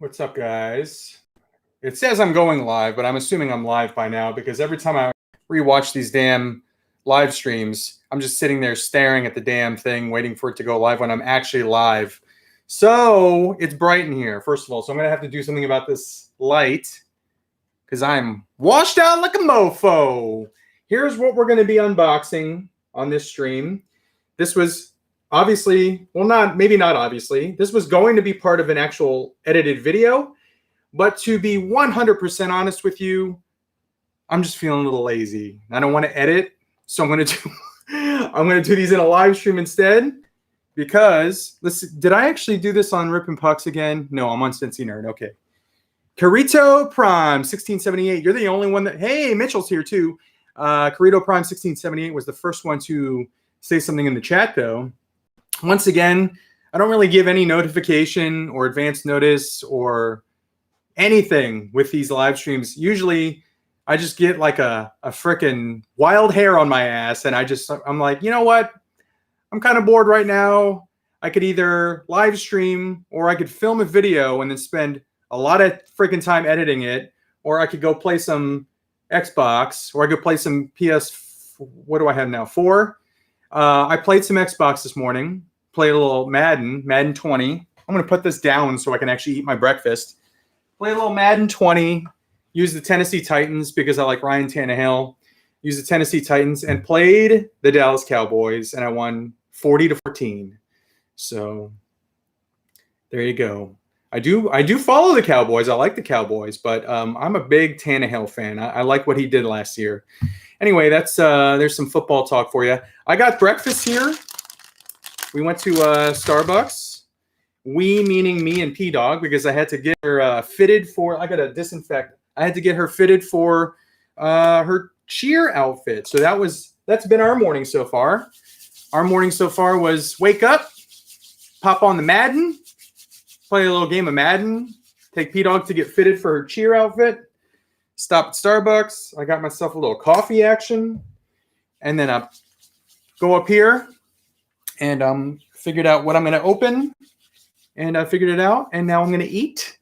What's up, guys? It says I'm going live, but I'm assuming I'm live by now because every time I rewatch these damn live streams, I'm just sitting there staring at the damn thing, waiting for it to go live when I'm actually live. So it's bright in here, first of all. So I'm going to have to do something about this light because I'm washed out like a mofo. Here's what we're going to be unboxing on this stream. This was obviously, well, maybe not obviously. This was going to be part of an actual edited video. But to be 100% honest with you, I'm just feeling a little lazy. I don't want to edit, so I'm going to do these in a live stream instead. Because did I actually do this on Rip and Pucks again? No, I'm on Cincy Nerd. Okay. Carito Prime 1678. You're the only one that. Hey, Mitchell's here too. Carito Prime 1678 was the first one to say something in the chat, though. Once again, I don't really give any notification or advance notice or anything with these live streams. Usually I just get like a freaking wild hair on my ass, and I'm like, you know what? I'm kind of bored right now. I could either live stream or I could film a video and then spend a lot of freaking time editing it, or I could go play some Xbox, or I could play some PS. What do I have now? 4. I played some Xbox this morning. Played a little Madden 20. I'm going to put this down so I can actually eat my breakfast. Play a little Madden 20. Use the Tennessee Titans because I like Ryan Tannehill. Use the Tennessee Titans and played the Dallas Cowboys, and I won 40-14. So there you go. I do follow the Cowboys. I like the Cowboys, but I'm a big Tannehill fan. I like what he did last year. Anyway, there's some football talk for you. I got breakfast here. We went to Starbucks. We meaning me and P-Dog, because I had to get her fitted for. I got to disinfect. I had to get her fitted for her cheer outfit. So that's been our morning so far. Our morning so far was wake up, pop on the Madden, play a little game of Madden, take P-Dog to get fitted for her cheer outfit, stop at Starbucks. I got myself a little coffee action, and then I go up here and figured out what I'm going to open, and I figured it out, and now I'm going to eat,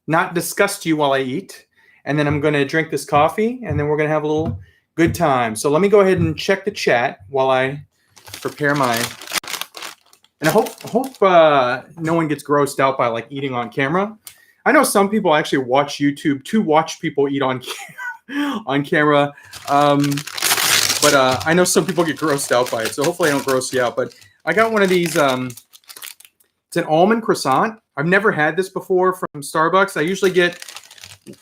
not disgust you while I eat, and then I'm going to drink this coffee, and then we're going to have a little good time. So let me go ahead and check the chat while I prepare my, and I hope no one gets grossed out by like eating on camera. I know some people actually watch YouTube to watch people eat on camera. But I know some people get grossed out by it, so hopefully I don't gross you out. But I got one of these. It's an almond croissant. I've never had this before from Starbucks. I usually get,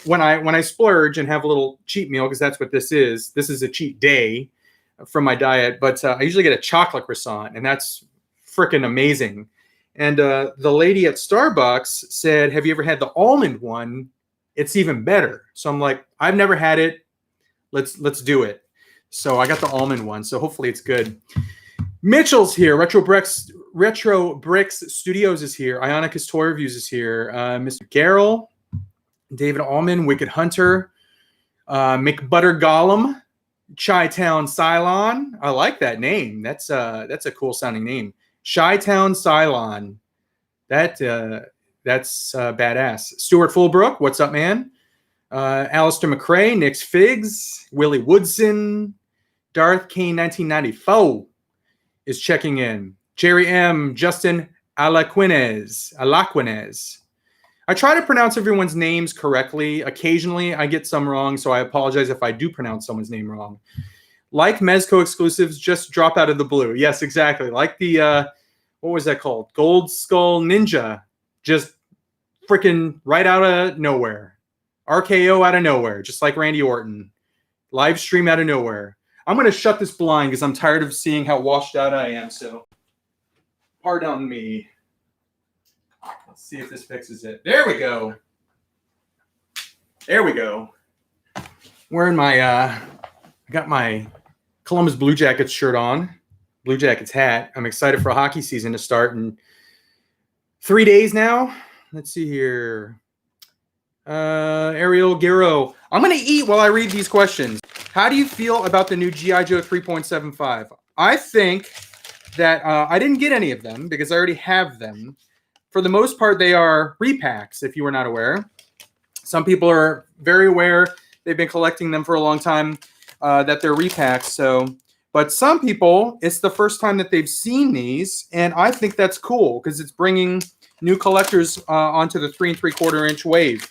when I splurge and have a little cheat meal, because that's what this is. This is a cheat day from my diet. But I usually get a chocolate croissant, and that's freaking amazing. And the lady at Starbucks said, "Have you ever had the almond one? It's even better." So I'm like, I've never had it. Let's do it. So I got the almond one, so hopefully it's good. Mitchell's here. Retro Bricks Studios is here. Ionicus Toy Reviews is here. Mr. Garrel, David Allman, Wicked Hunter, McButter Gollum, Chi-Town Cylon. I like that name. That's a cool sounding name. Chi-Town Cylon. That's badass. Stuart Fulbrook, what's up, man? Alistair McRae, Nick's Figs, Willie Woodson, Darth Kane 1994 is checking in. Jerry M, Justin Alaquinez. I try to pronounce everyone's names correctly. Occasionally I get some wrong, so I apologize if I do pronounce someone's name wrong. Like Mezco exclusives, just drop out of the blue. Yes, exactly. Like the, what was that called? Gold Skull Ninja. Just freaking right out of nowhere. RKO out of nowhere, just like Randy Orton. Live stream out of nowhere. I'm going to shut this blind because I'm tired of seeing how washed out I am, so pardon me. Let's see if this fixes it. There we go. There we go. Wearing my, I got my Columbus Blue Jackets shirt on. Blue Jackets hat. I'm excited for hockey season to start in 3 days now. Let's see here. Ariel Guerrero. I'm going to eat while I read these questions. How do you feel about the new G.I. Joe 3.75? I think that I didn't get any of them because I already have them for the most part, they are repacks, if you were not aware. Some people are very aware. They've been collecting them for a long time, that they're repacks. So, but some people, it's the first time that they've seen these, and I think that's cool because it's bringing new collectors onto the 3 3/4 inch wave.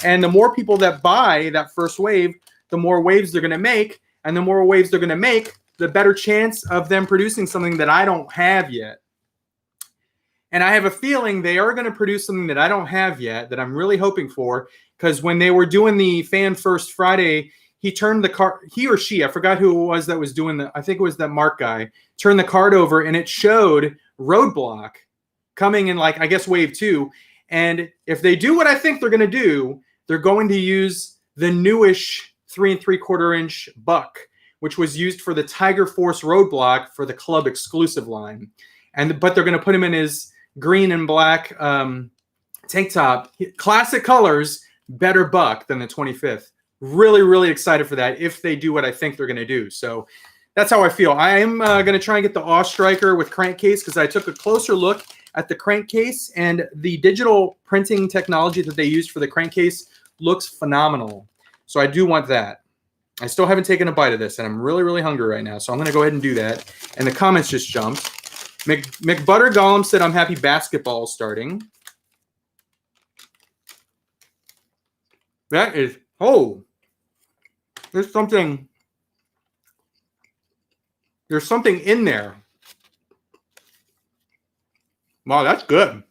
And the more people that buy that first wave, the more waves they're going to make, and the more waves they're going to make, the better chance of them producing something that I don't have yet. And I have a feeling they are going to produce something that I don't have yet, that I'm really hoping for, because when they were doing the Fan First Friday, he turned the card, he or she, I forgot who it was that was doing the, I think it was that Mark guy, turned the card over and it showed Roadblock coming in, like, I guess wave 2. And if they do what I think they're going to do, they're going to use the newish 3 3/4 inch Buck, which was used for the Tiger Force Roadblock for the club exclusive line. But they're going to put him in his green and black tank top. Classic colors, better Buck than the 25th. Really, really excited for that if they do what I think they're going to do. So that's how I feel. I am going to try and get the Awe Striker with crankcase because I took a closer look at the crankcase, and the digital printing technology that they use for the crankcase looks phenomenal. So I do want that. I still haven't taken a bite of this, and I'm really, really hungry right now. So I'm going to go ahead and do that. And the comments just jumped. McButter Gollum said, I'm happy basketball is starting. That is, oh, there's something in there. Wow, that's good.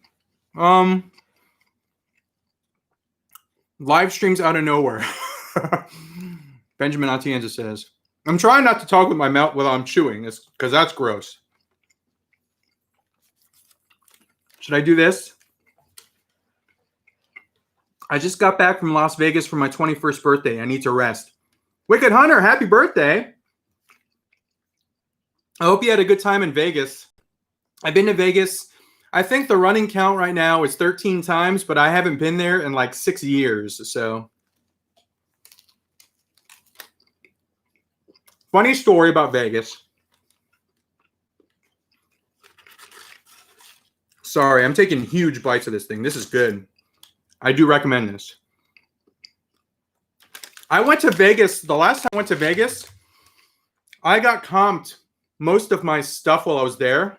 Live streams out of nowhere. Benjamin Atienza says, I'm trying not to talk with my mouth while I'm chewing, because that's gross. Should I do this? I just got back from Las Vegas for my 21st birthday. I need to rest. Wicked Hunter, happy birthday. I hope you had a good time in Vegas. I've been to Vegas. I think the running count right now is 13 times, but I haven't been there in like 6 years. So, funny story about Vegas. Sorry, I'm taking huge bites of this thing. This is good. I do recommend this. I went to Vegas. The last time I went to Vegas, I got comped most of my stuff while I was there,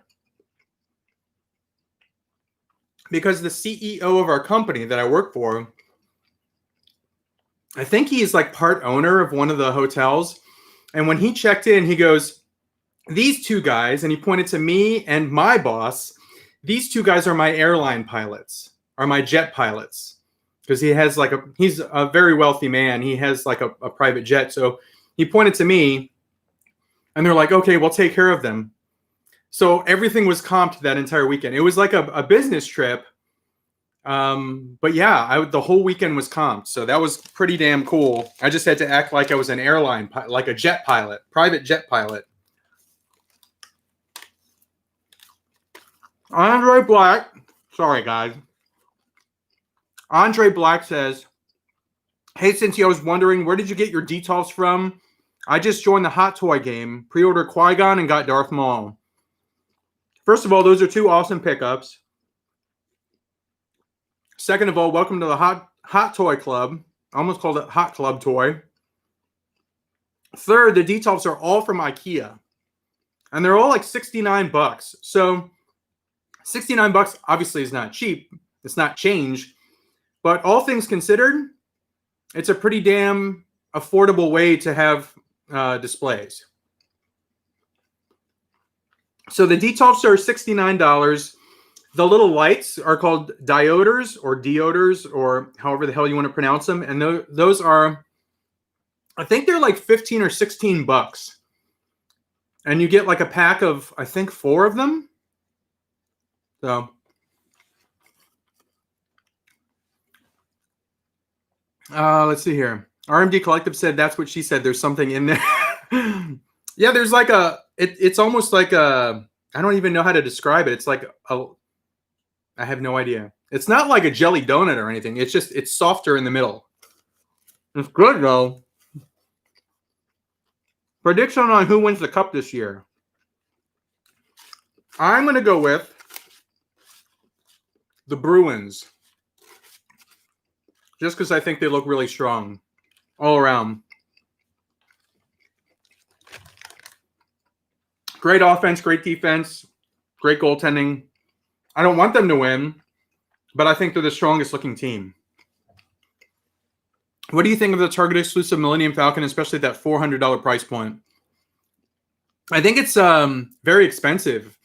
because the CEO of our company that I work for, I think he's like part owner of one of the hotels. And when he checked in, he goes, these two guys, and he pointed to me and my boss, these two guys are my airline pilots, are my jet pilots. Because he's a very wealthy man. He has like a private jet. So he pointed to me, and they're like, okay, we'll take care of them. So everything was comped that entire weekend. It was like a business trip. But yeah, the whole weekend was comped. So that was pretty damn cool. I just had to act like I was an airline, like a jet pilot, private jet pilot. Andre Black. Sorry, guys. Andre Black says, hey, Cynthia, I was wondering, where did you get your details from? I just joined the Hot Toy game, pre-ordered Qui-Gon, and got Darth Maul. First of all, those are two awesome pickups. Second of all, welcome to the Hot Toy Club. I almost called it Hot Club Toy. Third, the details are all from IKEA. And they're all like 69 bucks. So 69 bucks obviously is not cheap. It's not change. But all things considered, it's a pretty damn affordable way to have displays. So the details are $69. The little lights are called dioders or however the hell you want to pronounce them. And those are, I think they're like 15 or 16 bucks. And you get like a pack of, I think, 4 of them. So let's see here. RMD Collective said that's what she said. There's something in there. Yeah, there's like it's almost like I don't even know how to describe it. It's like I have no idea. It's not like a jelly donut or anything. It's softer in the middle. It's good though. Prediction on who wins the cup this year. I'm going to go with the Bruins. Just because I think they look really strong all around. Great offense, great defense, great goaltending. I don't want them to win, but I think they're the strongest looking team. What do you think of the Target exclusive Millennium Falcon, especially at that $400 price point? I think it's very expensive.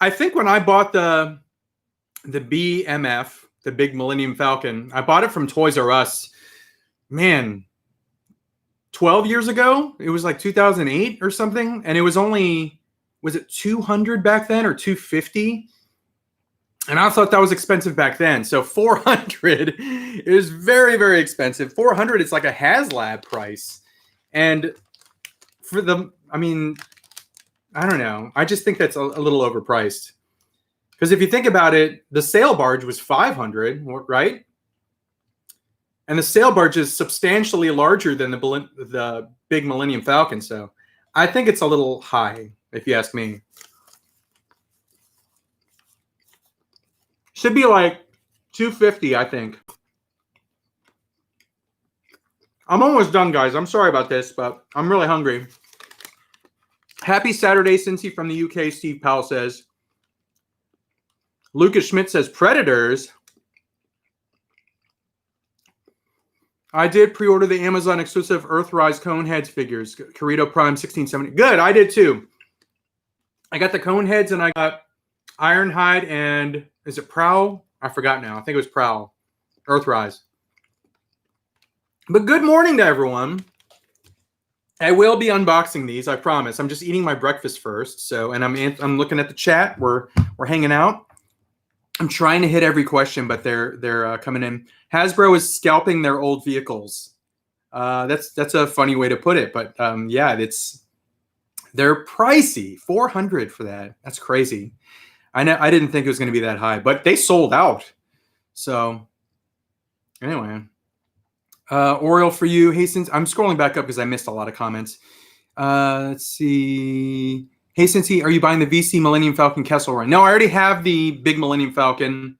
I think when I bought the BMF, the Big Millennium Falcon, I bought it from Toys R Us. Man, 12 years ago? It was like 2008 or something. And it was only, was it 200 back then or 250? And I thought that was expensive back then. So 400 is very, very expensive. 400 is like a HasLab price. And for the, I mean, I don't know. I just think that's a little overpriced. Because if you think about it, the sail barge was 500, right? And the sail barge is substantially larger than the Big Millennium Falcon. So I think it's a little high, if you ask me. Should be like 250, I think. I'm almost done, guys. I'm sorry about this, but I'm really hungry. Happy Saturday, Cincy from the UK, Steve Powell says. Lucas Schmidt says, Predators. I did pre-order the Amazon exclusive Earthrise Coneheads figures. Corito Prime 1670. Good, I did too. I got the Coneheads and I got Ironhide and is it Prowl? I forgot now. I think it was Prowl. Earthrise. But good morning to everyone. I will be unboxing these, I promise. I'm just eating my breakfast first. So, and I'm looking at the chat. We're hanging out. I'm trying to hit every question, but they're coming in. Hasbro is scalping their old vehicles. That's a funny way to put it, but yeah, they're pricey. $400 for that. That's crazy. I didn't think it was going to be that high, but they sold out. So anyway, Oriole for you. Hey, since I'm scrolling back up because I missed a lot of comments. Let's see. Hey, Cincy, are you buying the VC Millennium Falcon Kessel Run? No, I already have the Big Millennium Falcon.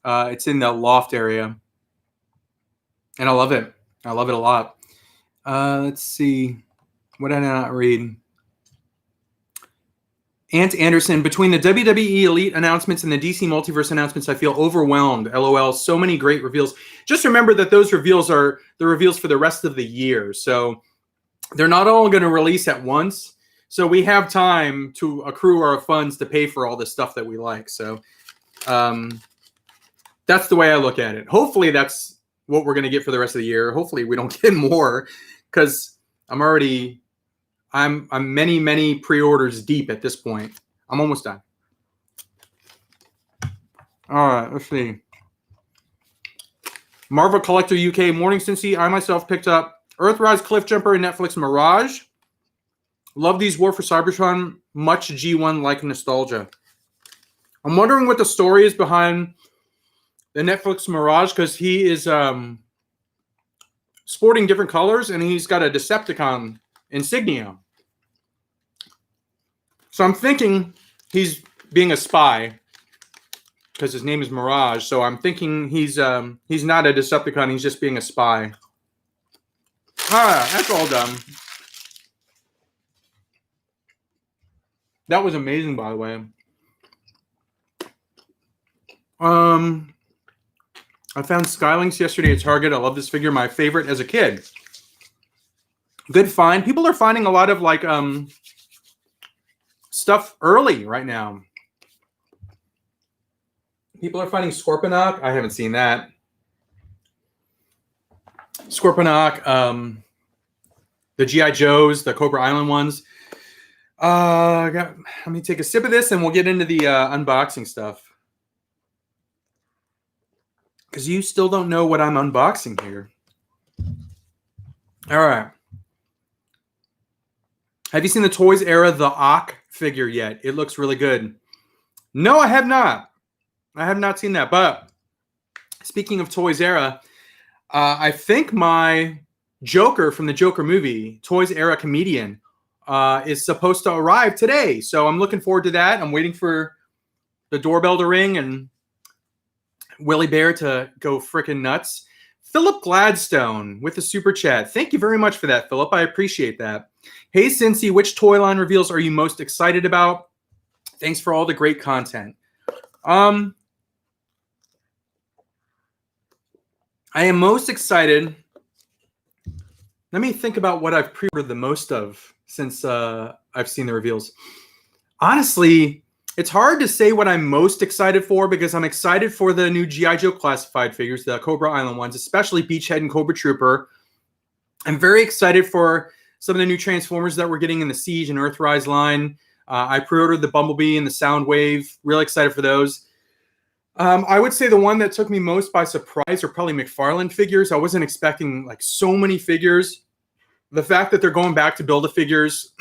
It's in the loft area. And I love it. I love it a lot. Let's see. What did I not read? Ant Anderson, between the WWE Elite announcements and the DC Multiverse announcements, I feel overwhelmed. LOL, so many great reveals. Just remember that those reveals are the reveals for the rest of the year. So they're not all going to release at once. So we have time to accrue our funds to pay for all the stuff that we like. So that's the way I look at it. Hopefully that's what we're going to get for the rest of the year. Hopefully we don't get more because I'm many, many pre-orders deep at this point. I'm almost done. All right, let's see. Marvel Collector UK, morning, Cincy. I myself picked up Earthrise Cliff Jumper and Netflix Mirage. Love these War for Cybertron. Much G1-like nostalgia. I'm wondering what the story is behind the Netflix Mirage because he is sporting different colors and he's got a Decepticon insignia. So I'm thinking he's being a spy because his name is Mirage. So I'm thinking he's not a Decepticon. He's just being a spy. Ah, that's all done. That was amazing, by the way. I found Skylinks yesterday at Target. I love this figure. My favorite as a kid. Good find. People are finding a lot of like stuff early right now. People are finding Scorponok. I haven't seen that. Scorponok, the G.I. Joes, the Cobra Island ones. Let me take a sip of this and we'll get into the unboxing stuff. Because you still don't know what I'm unboxing here. All right. Have you seen the Toys Era The Ock figure yet? It looks really good. No, I have not. I have not seen that. But speaking of Toys Era, I think my Joker from the Joker movie, Toys Era Comedian, is supposed to arrive today. So I'm looking forward to that. I'm waiting for the doorbell to ring and Willie Bear to go frickin' nuts. Philip Gladstone with the super chat. Thank you very much for that, Philip. I appreciate that. Hey, Cincy, which toy line reveals are you most excited about? Thanks for all the great content. I am most excited. Let me think about what I've pre-ordered the most of since I've seen the reveals. Honestly, it's hard to say what I'm most excited for because I'm excited for the new G.I. Joe classified figures, the Cobra Island ones, especially Beachhead and Cobra Trooper. I'm very excited for some of the new Transformers that we're getting in the Siege and Earthrise line. I pre-ordered the Bumblebee and the Soundwave. Really excited for those. I would say the one that took me most by surprise are probably McFarlane figures. I wasn't expecting like so many figures. The fact that they're going back to Build-A-Figures,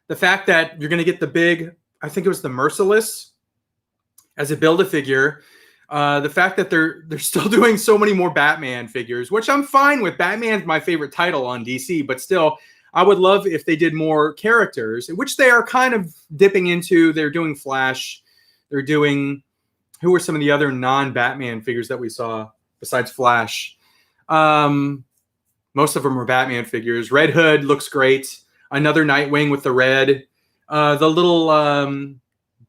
the fact that you're going to get the big, I think it was the Merciless as a Build-A-Figure, the fact that they're still doing so many more Batman figures, which I'm fine with. Batman's my favorite title on DC, but still, I would love if they did more characters, which they are kind of dipping into. They're doing Flash. They're doing, who were some of the other non-Batman figures that we saw besides Flash? Most of them were Batman figures. Red Hood looks great. Another Nightwing with the red. The little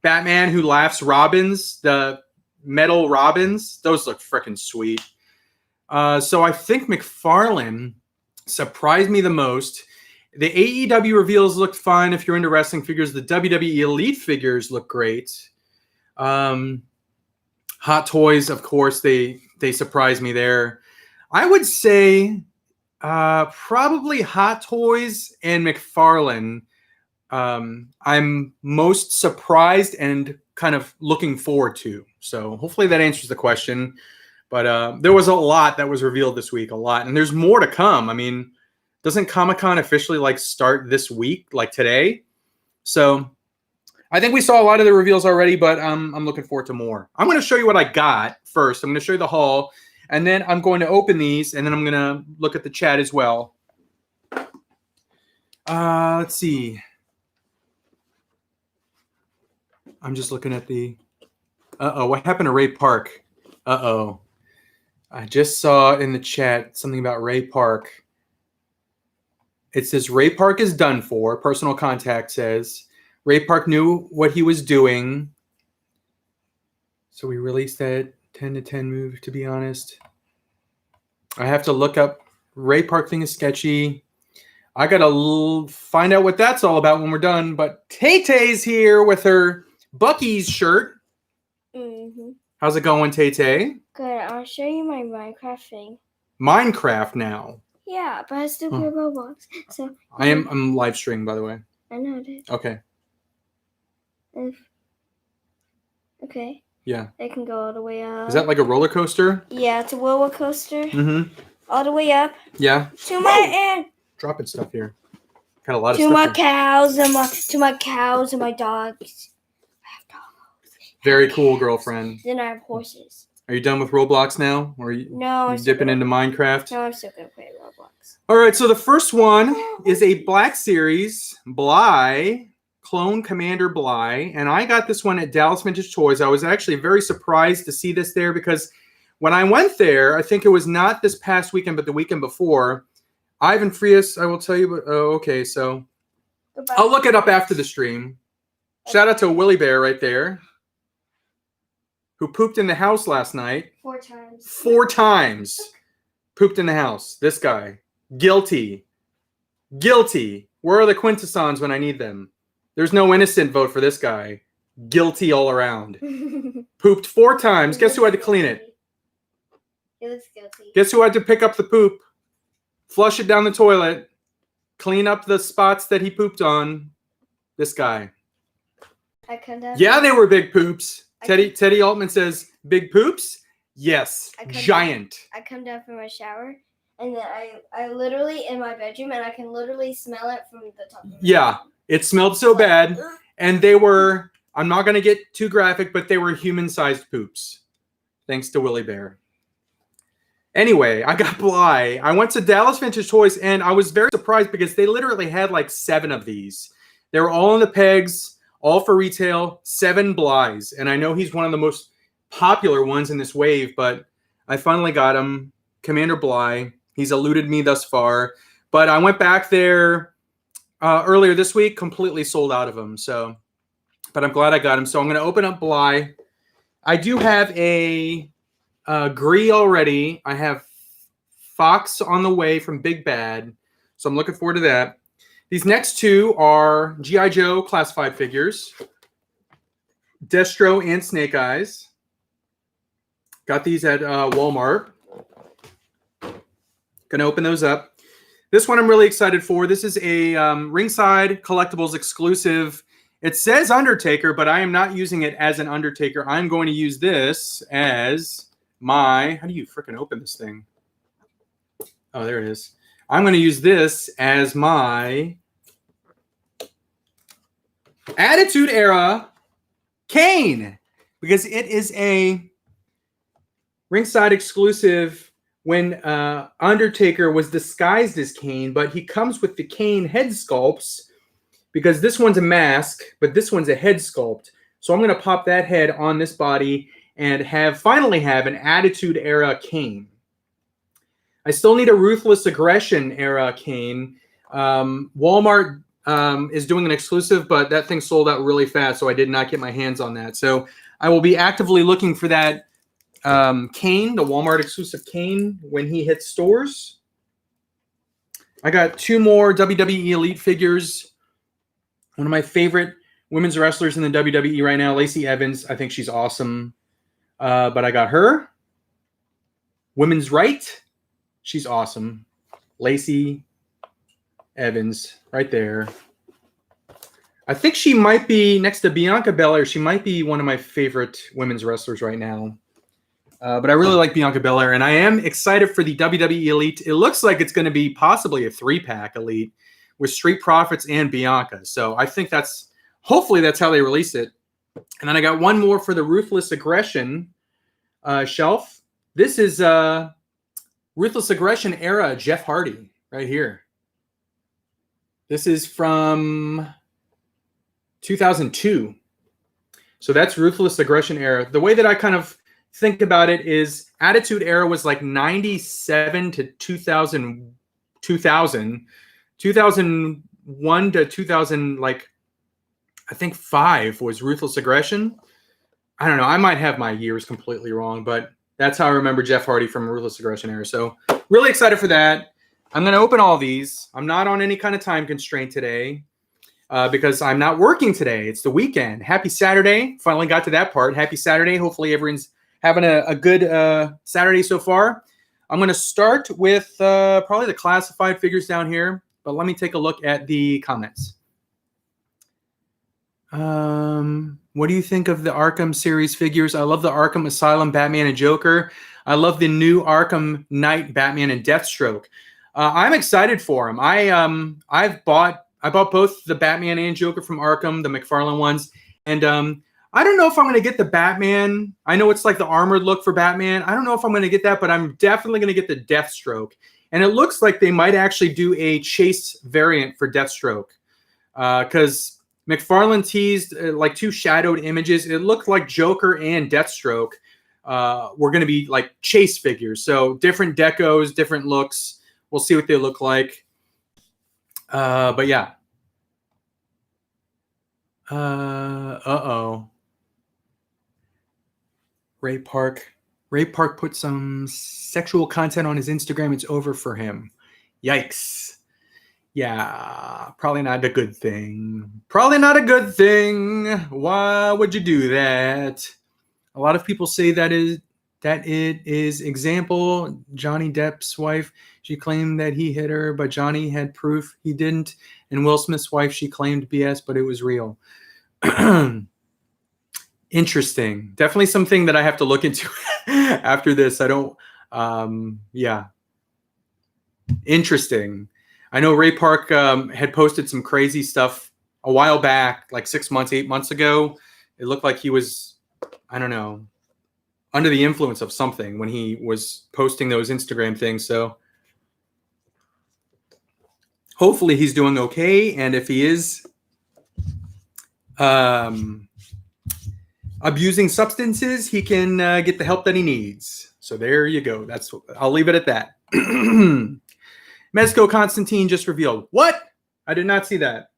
Batman who laughs Robins, the metal Robins. Those look freaking sweet. So I think McFarlane surprised me the most. The AEW reveals looked fun if you're into wrestling figures. The WWE Elite figures look great. Hot Toys, of course, they surprised me there. I would say probably Hot Toys and McFarlane. I'm most surprised and kind of looking forward to. So hopefully that answers the question. But there was a lot that was revealed this week, a lot. And there's more to come. I mean, doesn't Comic-Con officially like start this week, like today? So I think we saw a lot of the reveals already, but I'm looking forward to more. I'm going to show you what I got first. I'm going to show you the haul, and then I'm going to open these, and then I'm going to look at the chat as well. Let's see. I'm just looking at the... Uh-oh, what happened to Ray Park? Uh-oh. I just saw in the chat something about Ray Park. It says Ray Park is done for. Personal contact says Ray Park knew what he was doing. So we released that 10 to 10 move, to be honest. I have to look up. Ray Park thing is sketchy. I got to find out what that's all about when we're done. But Tay-Tay's here with her Bucky's shirt. Mm-hmm. How's it going, Tay-Tay? Good. I'll show you my Minecraft thing. Minecraft now. Yeah, but I still play Roblox. So I'm live streaming, by the way. I know that. Okay. Okay. Yeah. I can go all the way up. Is that like a roller coaster? Yeah, it's a roller coaster. Mm-hmm. All the way up. Yeah. To my end. Dropping stuff here. Got a lot of to stuff. My here. cows and my cows and my dogs. I have dogs. Very cool, girlfriend. Then I have horses. Are you done with Roblox now? Or are you dipping into Minecraft? No, I'm still going to play Roblox. All right, so the first one is a Black Series Bly, Clone Commander Bly. And I got this one at Dallas Vintage Toys. I was actually very surprised to see this there because when I went there, I think it was not this past weekend, but the weekend before, Ivan Frias, I will tell you. But, oh, okay, so goodbye. I'll look it up after the stream. Shout out to Willie Bear right there, who pooped in the house last night. 4 times. 4 times. Pooped in the house. This guy. Guilty. Guilty. Where are the Quintessons when I need them? There's no innocent vote for this guy. Guilty all around. Pooped 4 times. Guess who had to clean it? He looks guilty. Guess who had to pick up the poop? Flush it down the toilet. Clean up the spots that he pooped on. This guy. Yeah, they were big poops. Teddy Altman says, big poops? Yes. Giant. I come down from my shower, and then I literally, in my bedroom, and I can literally smell it from the top of my Yeah. It smelled so bad. And they were, I'm not going to get too graphic, but they were human-sized poops. Thanks to Willie Bear. Anyway, I got Bly. I went to Dallas Vintage Toys, and I was very surprised because they literally had like 7 of these. They were all in the pegs. All for retail, 7 Blys. And I know he's one of the most popular ones in this wave, but I finally got him. Commander Bly. He's eluded me thus far, but I went back there earlier this week, completely sold out of them. So, but I'm glad I got him. So I'm going to open up Bly. I do have a Gree already. I have Fox on the way from Big Bad, so I'm looking forward to that. These next two are G.I. Joe classified figures, Destro and Snake Eyes. Got these at Walmart. Gonna open those up. This one I'm really excited for. This is a Ringside Collectibles exclusive. It says Undertaker, but I am not using it as an Undertaker. I'm going to use this as my... How do you freaking open this thing? Oh, there it is. I'm going to use this as my Attitude Era Kane, because it is a Ringside exclusive when Undertaker was disguised as Kane, but he comes with the Kane head sculpts because this one's a mask, but this one's a head sculpt. So I'm going to pop that head on this body and finally have an Attitude Era Kane. I still need a Ruthless Aggression Era Kane. Walmart is doing an exclusive, but that thing sold out really fast, so I did not get my hands on that. So I will be actively looking for that Kane, the Walmart exclusive Kane, when he hits stores. I got two more WWE Elite figures. One of my favorite women's wrestlers in the WWE right now, Lacey Evans. I think she's awesome. But I got her. Women's Right. She's awesome. Lacey Evans right there. I think she might be next to Bianca Belair. She might be one of my favorite women's wrestlers right now. But I really like Bianca Belair, and I am excited for the WWE Elite. It looks like it's going to be possibly a 3-pack Elite with Street Profits and Bianca. So I think hopefully that's how they release it. And then I got one more for the Ruthless Aggression shelf. This is Ruthless Aggression Era Jeff Hardy right here. This is from 2002. So that's Ruthless Aggression Era. The way that I kind of think about it is Attitude Era was like 97 to 2000, 2001 to 2000, like I think 5 was Ruthless Aggression. I don't know. I might have my years completely wrong, but that's how I remember Jeff Hardy from Ruthless Aggression Era. So really excited for that. I'm going to open all these. I'm not on any kind of time constraint today because I'm not working today. It's the weekend. Happy Saturday. Finally got to that part. Happy Saturday. Hopefully everyone's having a good Saturday so far. I'm going to start with probably the classified figures down here, but let me take a look at the comments. What do you think of the Arkham series figures? I love the Arkham Asylum Batman and Joker. I love the new Arkham Knight Batman and Deathstroke. I'm excited for them. I bought both the Batman and Joker from Arkham, the McFarlane ones, and I don't know if I'm going to get the Batman. I know it's like the armored look for Batman. I don't know if I'm going to get that, but I'm definitely going to get the Deathstroke. And it looks like they might actually do a chase variant for Deathstroke because McFarlane teased like 2 shadowed images. It looked like Joker and Deathstroke were going to be like chase figures. So different decos, different looks. We'll see what they look like. But yeah. Uh-oh. Ray Park put some sexual content on his Instagram. It's over for him. Yikes. Yeah, probably not a good thing. Probably not a good thing. Why would you do that? A lot of people say that it is example. Johnny Depp's wife, she claimed that he hit her, but Johnny had proof he didn't. And Will Smith's wife, she claimed BS, but it was real. Interesting. Definitely something that I have to look into after this. I don't, yeah. Interesting. I know Ray Park had posted some crazy stuff a while back, like 6 months, 8 months ago. It looked like he was, I don't know, under the influence of something when he was posting those Instagram things. So hopefully he's doing okay. And if he is, abusing substances, he can get the help that he needs. So there you go. I'll leave it at that. Mezco Constantine just revealed. What? I did not see that.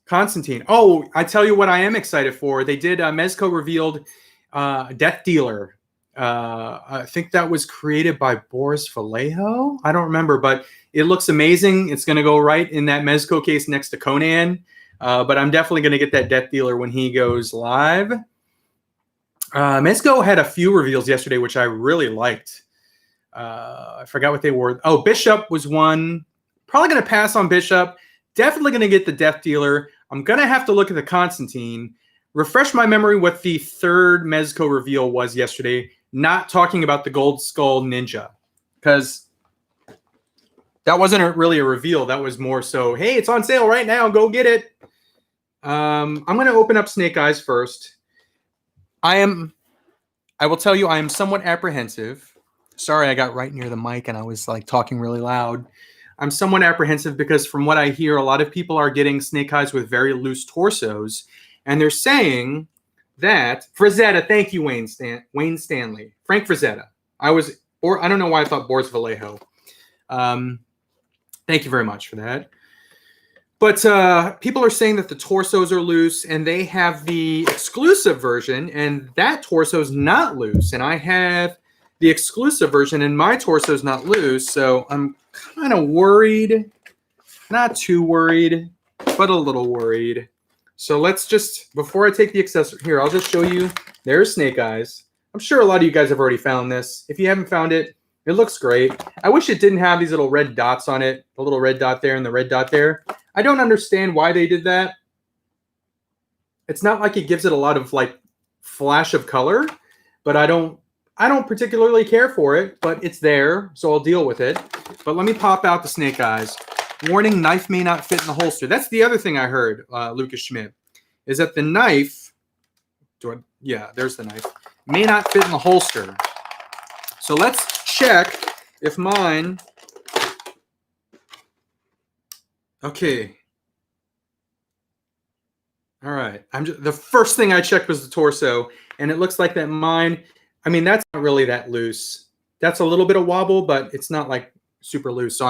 Constantine. Oh, I tell you what I am excited for. They did, Mezco revealed Death Dealer. I think that was created by Boris Vallejo. I don't remember, but it looks amazing. It's going to go right in that Mezco case next to Conan. But I'm definitely going to get that Death Dealer when he goes live. Mezco had a few reveals yesterday, which I really liked. I forgot what they were. Oh, Bishop was one. Probably going to pass on Bishop. Definitely going to get the Death Dealer. I'm going to have to look at the Constantine. Refresh my memory what the third Mezco reveal was yesterday. Not talking about the Gold Skull Ninja. Because that wasn't really a reveal. That was more so, hey, it's on sale right now. Go get it. I'm going to open up Snake Eyes first. I will tell you, I am somewhat apprehensive. Sorry, I got right near the mic and I was like talking really loud. I'm somewhat apprehensive because from what I hear, a lot of people are getting Snake Eyes with very loose torsos. And they're saying that Frazetta, thank you, Wayne Stanley. Frank Frazetta. I don't know why I thought Boris Vallejo. Thank you very much for that. But people are saying that the torsos are loose and they have the exclusive version and that torso is not loose. And I have the exclusive version and my torso is not loose. So I'm kind of worried. Not too worried, but a little worried. So let's just, before I take the accessory, here, I'll just show you. There's Snake Eyes. I'm sure a lot of you guys have already found this. If you haven't found it, it looks great. I wish it didn't have these little red dots on it. The little red dot there and the red dot there. I don't understand why they did that. It's not like it gives it a lot of like flash of color, but I don't particularly care for it, but it's there, so I'll deal with it. But let me pop out the Snake Eyes. Warning, knife may not fit in the holster. That's the other thing I heard, Lucas Schmidt, is that the knife, yeah, there's the knife, may not fit in the holster. So let's check if mine, okay. All right, the first thing I checked was the torso, and it looks like that mine, I mean, that's not really that loose. That's a little bit of wobble, but it's not like super loose. So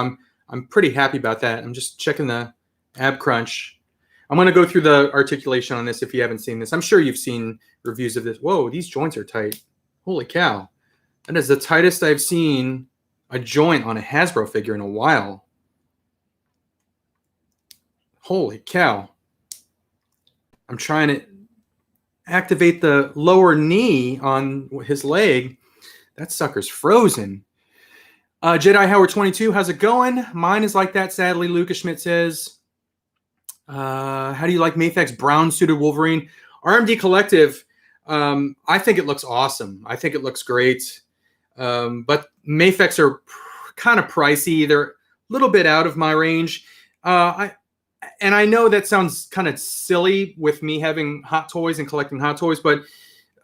I'm pretty happy about that. I'm just checking the ab crunch. I'm going to go through the articulation on this if you haven't seen this. I'm sure you've seen reviews of this. Whoa, these joints are tight. Holy cow. That is the tightest I've seen a joint on a Hasbro figure in a while. Holy cow. I'm trying to activate the lower knee on his leg. That sucker's frozen. Jedi Howard 22, how's it going? Mine is like that, sadly, Lucas Schmidt says. How do you like Mayfek's brown-suited Wolverine? RMD Collective, I think it looks awesome. I think it looks great. But Mayfeks are kind of pricey. They're a little bit out of my range. And I know that sounds kind of silly with me having Hot Toys and collecting Hot Toys, but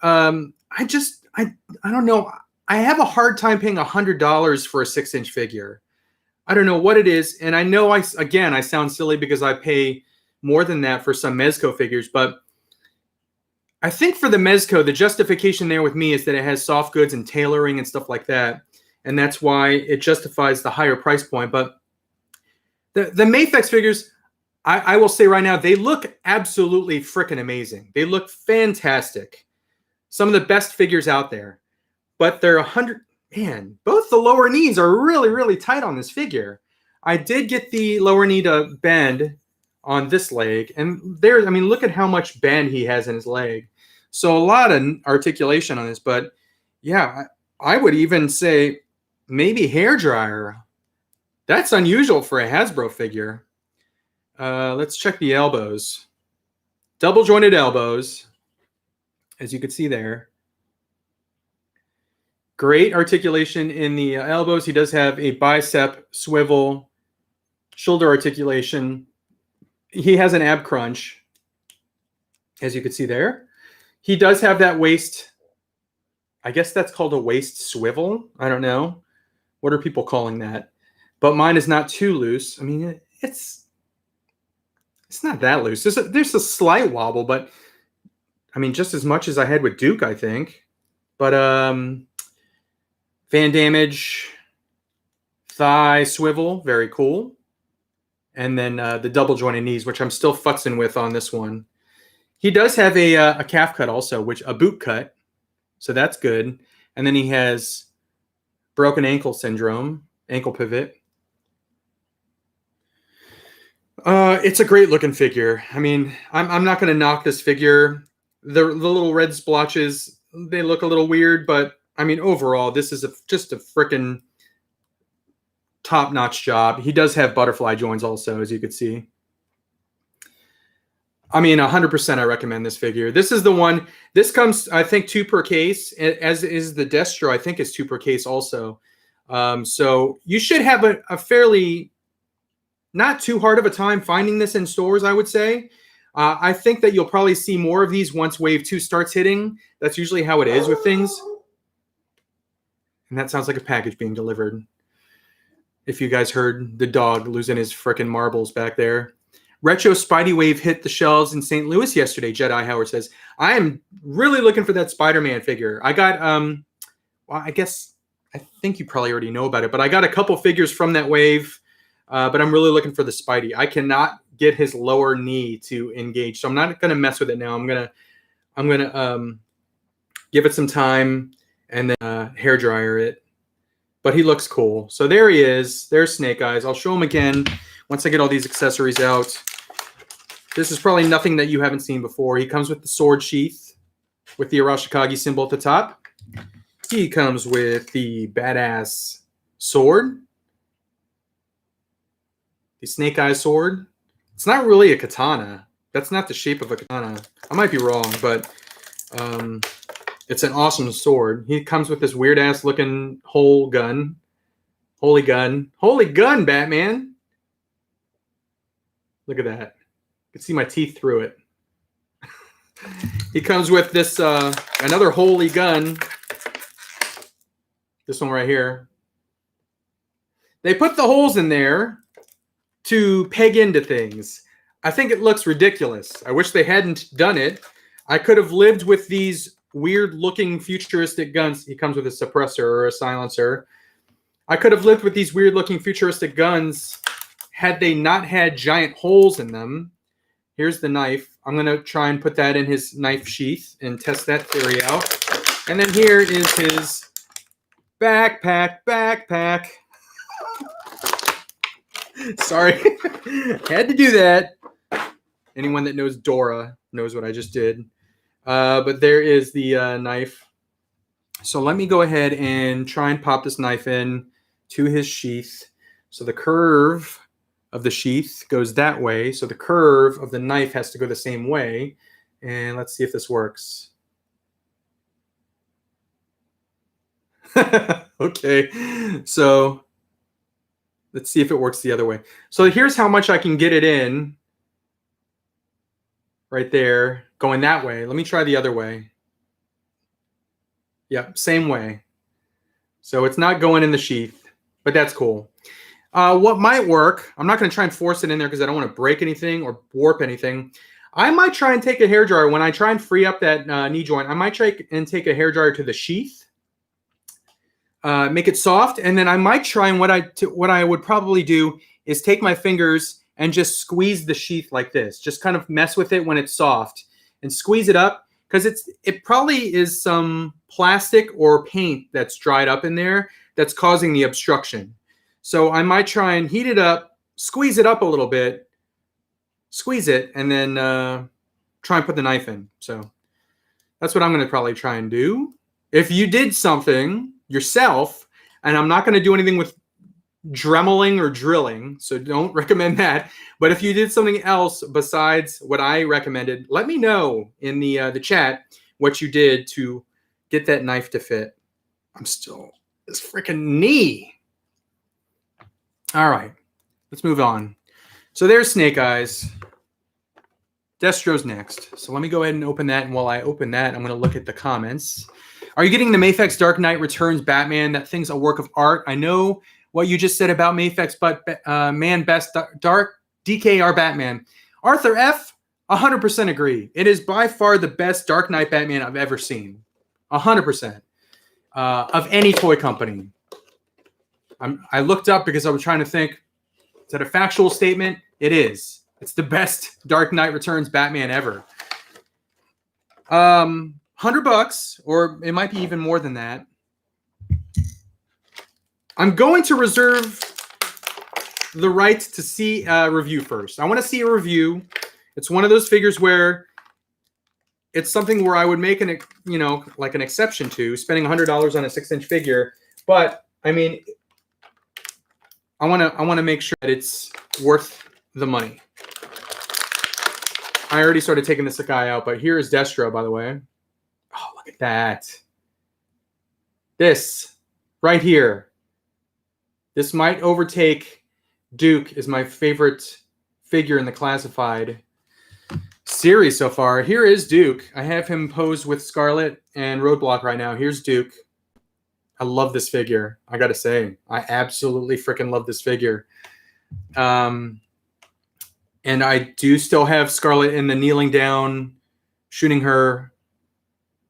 I don't know. I have a hard time paying $100 for a 6-inch figure. I don't know what it is. And I know I sound silly because I pay more than that for some Mezco figures, but I think for the Mezco, the justification there with me is that it has soft goods and tailoring and stuff like that. And that's why it justifies the higher price point. But the Mayfex figures, I will say right now, they look absolutely freaking amazing. They look fantastic. Some of the best figures out there. But they're 100, man, both the lower knees are really, really tight on this figure. I did get the lower knee to bend on this leg. And there, I mean, look at how much bend he has in his leg. So a lot of articulation on this. But yeah, I would even say maybe hairdryer. That's unusual for a Hasbro figure. Let's check the elbows. Double jointed elbows, as you can see there. Great articulation in the elbows. He does have a bicep swivel, shoulder articulation. He has an ab crunch, as you can see there. He does have that waist. I guess that's called a waist swivel. I don't know. What are people calling that? But mine is not too loose. I mean, it's not that loose. There's a slight wobble, but I mean, just as much as I had with Duke, I think. But fan damage, thigh swivel, very cool. And then the double jointed knees, which I'm still futzing with on this one. He does have a calf cut also, a boot cut. So that's good. And then he has broken ankle syndrome, ankle pivot. It's a great looking figure. I mean, I'm not going to knock this figure. The little red splotches, they look a little weird, but I mean, overall, this is just a freaking top-notch job. He does have butterfly joints also, as you could see. I mean, 100% I recommend this figure. This is the one. This comes, I think, 2 per case, as is the Destro. I think is 2 per case also. So you should have a fairly not too hard of a time finding this in stores, I would say. I think that you'll probably see more of these once Wave 2 starts hitting. That's usually how it is with things. And that sounds like a package being delivered. If you guys heard the dog losing his frickin' marbles back there. Retro Spidey Wave hit the shelves in St. Louis yesterday, Jedi Howard says. I am really looking for that Spider-Man figure. I got, well, I think you probably already know about it, but I got a couple figures from that wave, but I'm really looking for the Spidey. I cannot get his lower knee to engage, so I'm not going to mess with it now. I'm gonna give it some time and then hair dryer it. But he looks cool. So there he is. There's Snake Eyes. I'll show him again once I get all these accessories out. This is probably nothing that you haven't seen before. He comes with the sword sheath with the Arashikage symbol at the top. He comes with the badass sword. The Snake Eyes sword. It's not really a katana. That's not the shape of a katana. I might be wrong, but it's an awesome sword. He comes with this weird-ass looking whole gun. Holy gun. Holy gun, Batman! Look at that. You can see my teeth through it. He comes with this, another holy gun. This one right here. They put the holes in there to peg into things. I think it looks ridiculous. I wish they hadn't done it. I could have lived with these weird-looking futuristic guns. He comes with a suppressor or a silencer. I could have lived with these weird-looking futuristic guns had they not had giant holes in them. Here's the knife. I'm going to try and put that in his knife sheath and test that theory out. And then here is his backpack. Sorry. Had to do that. Anyone that knows Dora knows what I just did. But there is the knife. So let me go ahead and try and pop this knife in to his sheath. So the curve of the sheath goes that way. So the curve of the knife has to go the same way. And let's see if this works. Okay. So let's see if it works the other way. So here's how much I can get it in. Right there, going that way. Let me try the other way. Yep, same way. So it's not going in the sheath, but that's cool. What might work, I'm not going to try and force it in there because I don't want to break anything or warp anything. I might try and take a hairdryer. When I try and free up that knee joint, I might try and take a hairdryer to the sheath. Make it soft, and then I might try and what I would probably do is take my fingers and just squeeze the sheath like this. Just kind of mess with it when it's soft and squeeze it up because it probably is some plastic or paint that's dried up in there that's causing the obstruction. So I might try and heat it up, squeeze it up a little bit, squeeze it, and then try and put the knife in. So that's what I'm going to probably try and do. If you did something yourself, and I'm not going to do anything with dremeling or drilling, so don't recommend that. But if you did something else besides what I recommended, let me know in the chat what you did to get that knife to fit. I'm still this freaking knee. All right, let's move on. So there's Snake Eyes. Destro's next. So let me go ahead and open that. And while I open that, I'm going to look at the comments. Are you getting the Mafex Dark Knight Returns Batman? That thing's a work of art. I know what you just said about Mafex, but man, best dark DKR Batman. Arthur F., 100% agree. It is by far the best Dark Knight Batman I've ever seen. 100%. Of any toy company. I looked up because I was trying to think, is that a factual statement? It is. It's the best Dark Knight Returns Batman ever. $100, or it might be even more than that. I'm going to reserve the right to see a review first. I want to see a review. It's one of those figures where it's something where I would make an, like an exception to spending $100 on a 6-inch figure. But I mean, I want to make sure that it's worth the money. I already started taking this guy out, but here is Destro, by the way. Oh, look at that. This right here. This might overtake Duke as my favorite figure in the classified series so far. Here is Duke. I have him posed with Scarlet and Roadblock right now. Here's Duke. I love this figure. I gotta say, I absolutely freaking love this figure. And I do still have Scarlet in the kneeling down, shooting her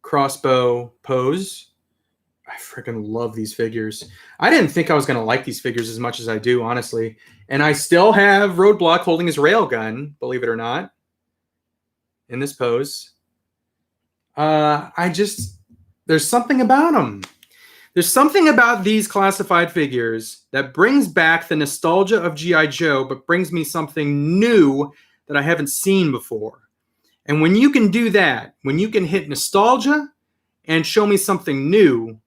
crossbow pose. I freaking love these figures. I didn't think I was gonna like these figures as much as I do, honestly. And I still have Roadblock holding his railgun, believe it or not, in this pose. There's something about them. There's something about these classified figures that brings back the nostalgia of G.I. Joe, but brings me something new that I haven't seen before. And when you can do that, when you can hit nostalgia and show me something new,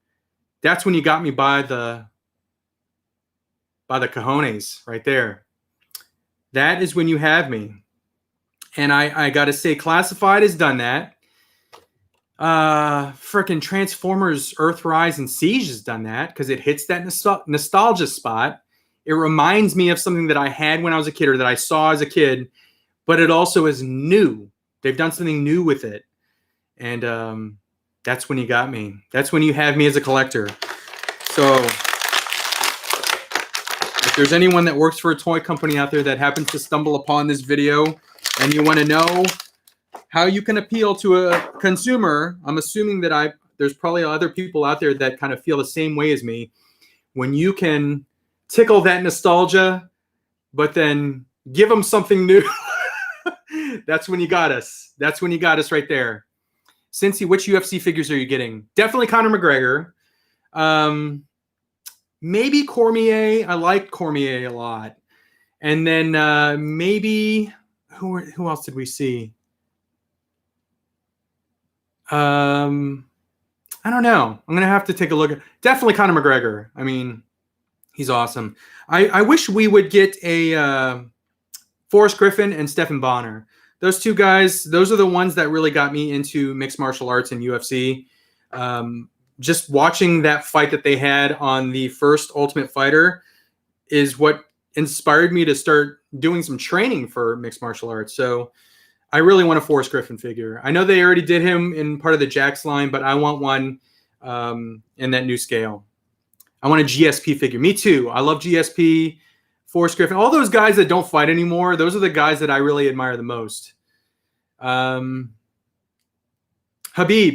that's when you got me by the cojones right there. That is when you have me. And I got to say, Classified has done that. Frickin' Transformers Earthrise and Siege has done that because it hits that nostalgia spot. It reminds me of something that I had when I was a kid or that I saw as a kid, but it also is new. They've done something new with it. And that's when you got me. That's when you have me as a collector. So if there's anyone that works for a toy company out there that happens to stumble upon this video and you want to know how you can appeal to a consumer, I'm assuming that there's probably other people out there that kind of feel the same way as me. When you can tickle that nostalgia, but then give them something new, that's when you got us. That's when you got us right there. Cincy, which UFC figures are you getting? Definitely Conor McGregor. Maybe Cormier. I like Cormier a lot. And then maybe who else did we see? I don't know. I'm gonna have to take a look at definitely Conor McGregor. I mean, he's awesome. I wish we would get a Forrest Griffin and Stephen Bonner. Those two guys, those are the ones that really got me into mixed martial arts and UFC. Just watching that fight that they had on the first Ultimate Fighter is what inspired me to start doing some training for mixed martial arts. So I really want a Forrest Griffin figure. I know they already did him in part of the Jax line, but I want one in that new scale. I want a GSP figure. Me too. I love GSP, Forrest Griffin. All those guys that don't fight anymore, those are the guys that I really admire the most. Habib.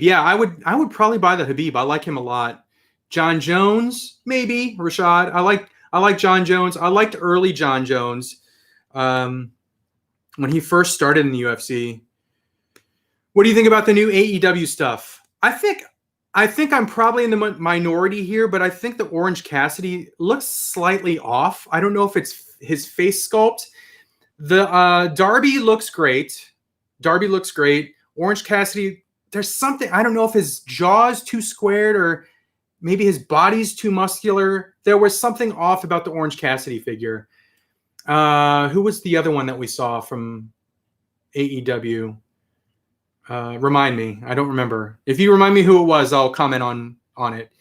Yeah, I would probably buy the Habib. I like him a lot. John Jones, maybe. Rashad. I like John Jones. I liked early John Jones. When he first started in the UFC. What do you think about the new AEW stuff? I think I'm probably in the minority here, but I think the Orange Cassidy looks slightly off. I don't know if it's his face sculpt. The Darby looks great. Orange Cassidy, there's something, I don't know if his jaw is too squared or maybe his body's too muscular. There was something off about the Orange Cassidy figure. Who was the other one that we saw from AEW? Remind me. I don't remember. If you remind me who it was, I'll comment on it.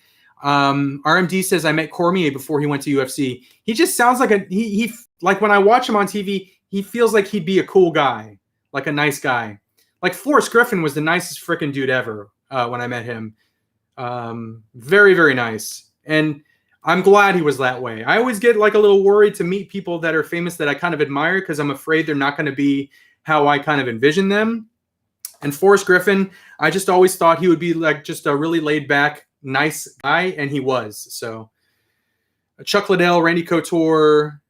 RMD says I met Cormier before he went to UFC. He just sounds like he like when I watch him on TV, he feels like he'd be a cool guy, like a nice guy. Like Forrest Griffin was the nicest freaking dude ever when I met him. Very, very nice. And I'm glad he was that way. I always get like a little worried to meet people that are famous that I kind of admire because I'm afraid they're not going to be how I kind of envision them. And Forrest Griffin, I just always thought he would be like just a really laid back, nice guy, and he was. So Chuck Liddell, Randy Couture,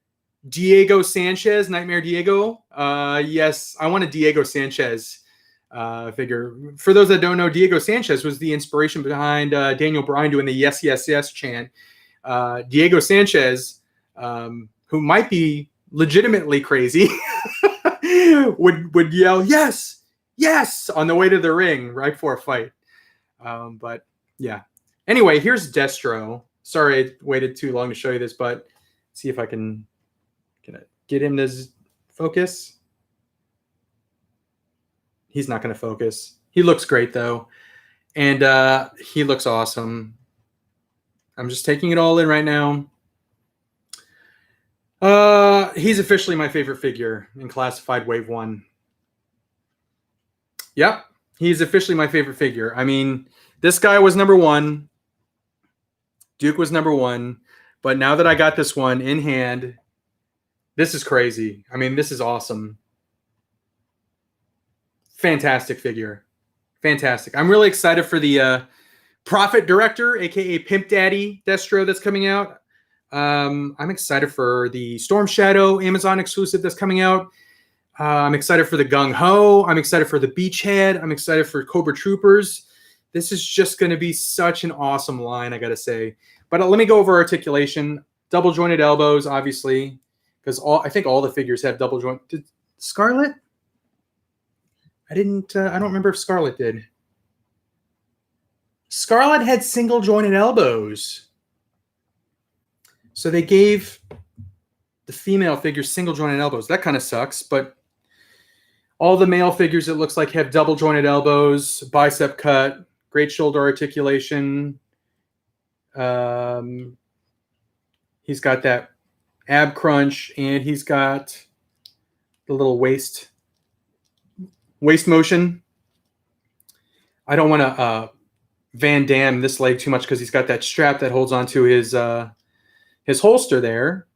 Diego Sanchez, Nightmare Diego. Yes, I want a Diego Sanchez figure. For those that don't know, Diego Sanchez was the inspiration behind Daniel Bryan doing the yes, yes, yes chant. Diego Sanchez, who might be legitimately crazy, would yell yes, yes on the way to the ring right before a fight. But yeah. Anyway, here's Destro. Sorry I waited too long to show you this, but see if I can get him to focus. He's not going to focus. He looks great though. And he looks awesome. I'm just taking it all in right now. He's officially my favorite figure in Classified Wave 1. Yep, he's officially my favorite figure. I mean, this guy was number 1. Duke was number 1. But now that I got this one in hand, this is crazy. I mean, this is awesome. Fantastic figure. Fantastic. I'm really excited for the Profit Director, a.k.a. Pimp Daddy Destro that's coming out. I'm excited for the Storm Shadow Amazon exclusive that's coming out. I'm excited for the Gung Ho. I'm excited for the Beachhead. I'm excited for Cobra Troopers. This is just going to be such an awesome line, I got to say. But let me go over articulation. Double jointed elbows, obviously, because I think all the figures have double joint. Did Scarlet? I don't remember if Scarlet did. Scarlet had single jointed elbows. So they gave the female figures single jointed elbows. That kind of sucks, but all the male figures, it looks like, have double jointed elbows, bicep cut, great shoulder articulation. He's got that ab crunch, and he's got the little waist motion. I don't want to Van Damme this leg too much because he's got that strap that holds onto his holster there.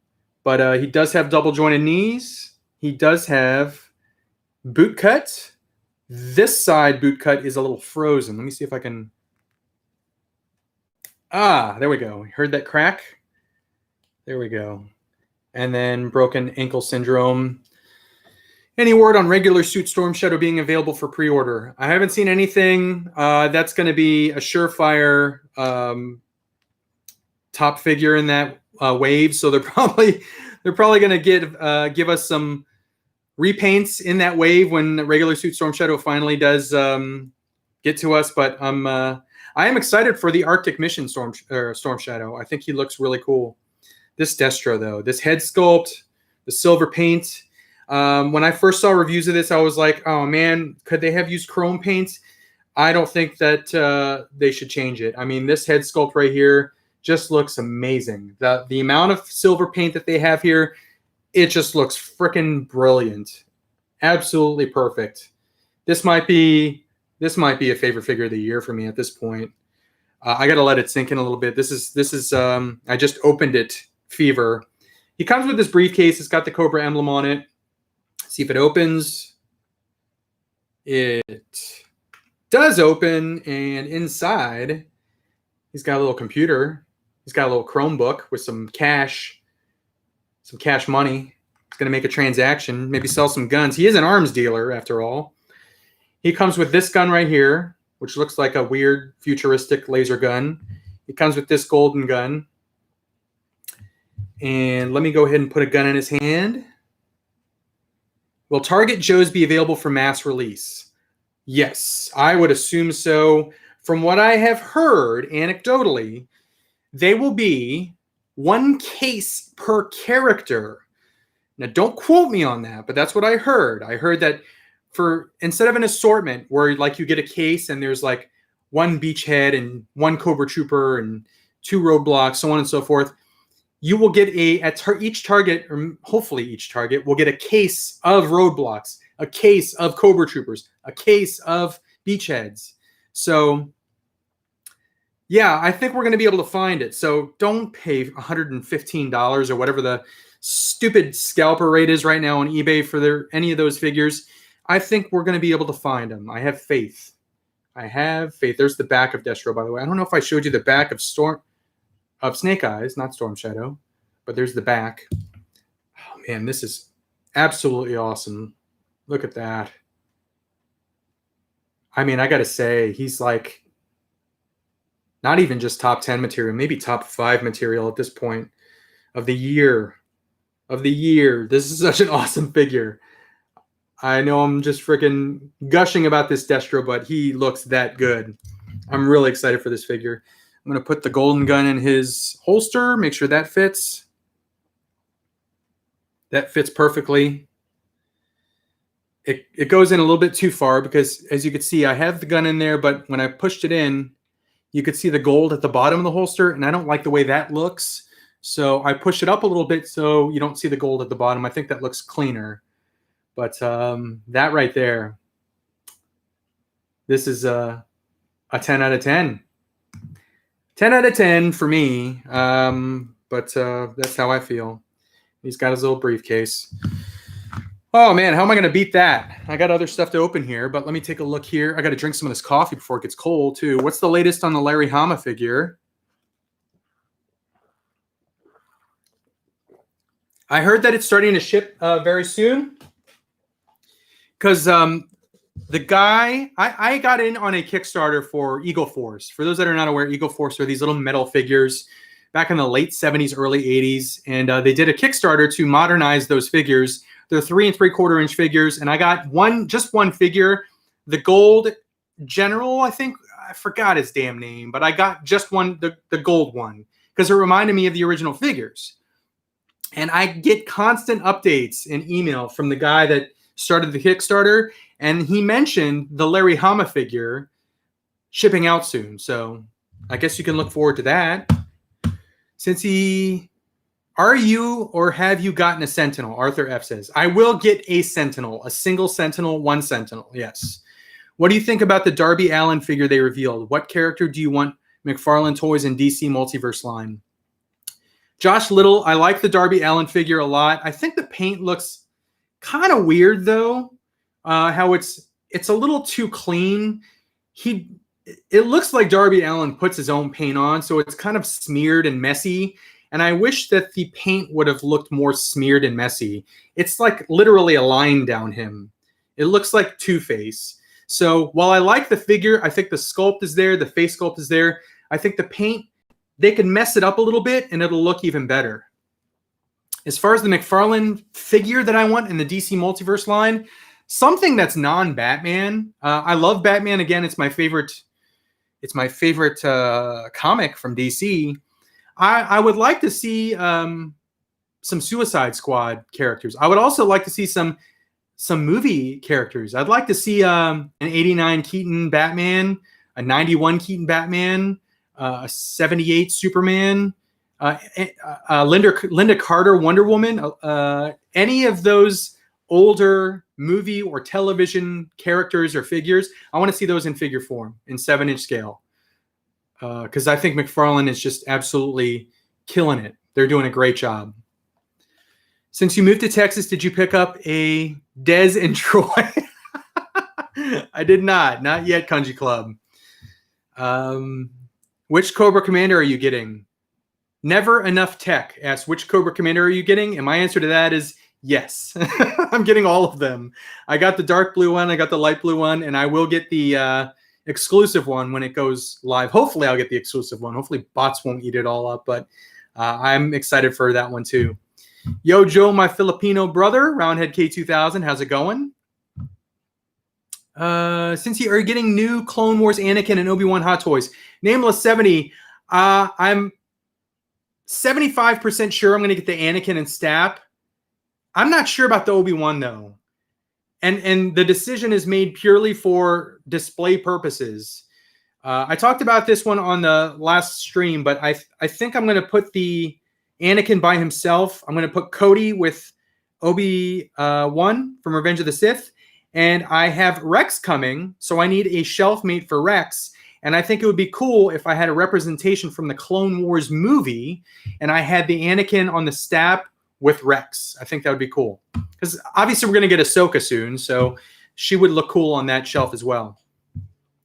But he does have double jointed knees. He does have boot cut. This side boot cut is a little frozen. Let me see if I can. There we go. Heard that crack? There we go. And then broken ankle syndrome. Any word on regular suit Storm Shadow being available for pre-order? I haven't seen anything. That's going to be a surefire top figure in that wave. So they're probably going to give us some repaints in that wave when regular suit Storm Shadow finally does get to us. But I am excited for the Arctic Mission Storm Shadow. I think he looks really cool. This Destro though, this head sculpt, the silver paint. When I first saw reviews of this, I was like, oh man, could they have used chrome paint? I don't think that they should change it. I mean, this head sculpt right here just looks amazing. The amount of silver paint that they have here, it just looks freaking brilliant. Absolutely perfect. This might be a favorite figure of the year for me at this point. I got to let it sink in a little bit. This is I just opened it, Fever. He comes with this briefcase. It's got the Cobra emblem on it. See if it opens. It does open, and inside, he's got a little computer. He's got a little Chromebook with some cash money. He's going to make a transaction, maybe sell some guns. He is an arms dealer, after all. He comes with this gun right here, which looks like a weird futuristic laser gun. He comes with this golden gun. And let me go ahead and put a gun in his hand. Will Target Joe's be available for mass release? Yes, I would assume so. From what I have heard anecdotally, they will be one case per character. Now, don't quote me on that, but that's what I heard. I heard that for instead of an assortment where like you get a case and there's like one Beachhead and one Cobra Trooper and 2 Roadblocks, so on and so forth, you will get each target, or hopefully each target, will get a case of Roadblocks, a case of Cobra Troopers, a case of Beachheads. So, yeah, I think we're going to be able to find it. So don't pay $115 or whatever the stupid scalper rate is right now on eBay for any of those figures. I think we're going to be able to find him. I have faith. I have faith. There's the back of Destro, by the way. I don't know if I showed you the back of Snake Eyes, not Storm Shadow, but there's the back. Oh man, this is absolutely awesome. Look at that. I mean, I got to say, he's like not even just top 10 material, maybe top 5 material at this point of the year. This is such an awesome figure. I know I'm just freaking gushing about this Destro, but he looks that good. I'm really excited for this figure. I'm going to put the golden gun in his holster, make sure that fits. That fits perfectly. It goes in a little bit too far because, as you can see, I have the gun in there, but when I pushed it in, you could see the gold at the bottom of the holster, and I don't like the way that looks. So I push it up a little bit so you don't see the gold at the bottom. I think that looks cleaner. But that right there, this is a 10 out of 10. 10 out of 10 for me, but that's how I feel. He's got his little briefcase. Oh, man, how am I going to beat that? I got other stuff to open here, but let me take a look here. I got to drink some of this coffee before it gets cold, too. What's the latest on the Larry Hama figure? I heard that it's starting to ship very soon. Because the guy, I got in on a Kickstarter for Eagle Force. For those that are not aware, Eagle Force are these little metal figures back in the late 70s, early 80s. And they did a Kickstarter to modernize those figures. They're 3 3/4 inch figures. And I got just one figure, the gold general, I think. I forgot his damn name, but I got just one, the gold one, because it reminded me of the original figures. And I get constant updates in email from the guy that started the Kickstarter, and he mentioned the Larry Hama figure shipping out soon. So I guess you can look forward to that. Are you or have you gotten a Sentinel? Arthur F says, I will get a Sentinel, a single Sentinel, one Sentinel. Yes. What do you think about the Darby Allin figure they revealed? What character do you want McFarlane Toys and DC Multiverse line? Josh Little, I like the Darby Allin figure a lot. I think the paint looks kind of weird though. How it's a little too clean. It looks like Darby Allin puts his own paint on, so it's kind of smeared and messy. And I wish that the paint would have looked more smeared and messy. It's like literally a line down him. It looks like Two-Face. So while I like the figure, I think the sculpt is there, the face sculpt is there. I think the paint, they can mess it up a little bit and it'll look even better. As far as the McFarlane figure that I want in the DC Multiverse line, something that's non-Batman. I love Batman. Again, it's my favorite. It's my favorite comic from DC. I would like to see some Suicide Squad characters. I would also like to see some movie characters. I'd like to see an 89 Keaton Batman, a 91 Keaton Batman, a 78 Superman, Linda Carter Wonder Woman, any of those older movie or television characters or figures. I want to see those in figure form in 7-inch scale. Because I think McFarlane is just absolutely killing it. They're doing a great job. Since you moved to Texas, did you pick up a Dez and Troy? I did not yet, Kunji Club. Which Cobra Commander are you getting? Never Enough Tech asks, which Cobra Commander are you getting? And my answer to that is yes. I'm getting all of them. I got the dark blue one, I got the light blue one, and I will get the exclusive one when it goes live. Hopefully I'll get the exclusive one. Hopefully bots won't eat it all up, but I'm excited for that one too. Yo, Joe, my Filipino brother, Roundhead K2000, how's it going? Since you are getting new Clone Wars Anakin and Obi-Wan Hot Toys, Nameless 70, I'm 75% sure I'm going to get the Anakin and Stap. I'm not sure about the Obi-Wan though. And the decision is made purely for display purposes. I talked about this one on the last stream, but I think I'm going to put the Anakin by himself. I'm going to put Cody with Obi-Wan from Revenge of the Sith. And I have Rex coming, so I need a shelf mate for Rex. And I think it would be cool if I had a representation from the Clone Wars movie, and I had the Anakin on the Stap with Rex. I think that would be cool. Because obviously we're going to get Ahsoka soon, so she would look cool on that shelf as well.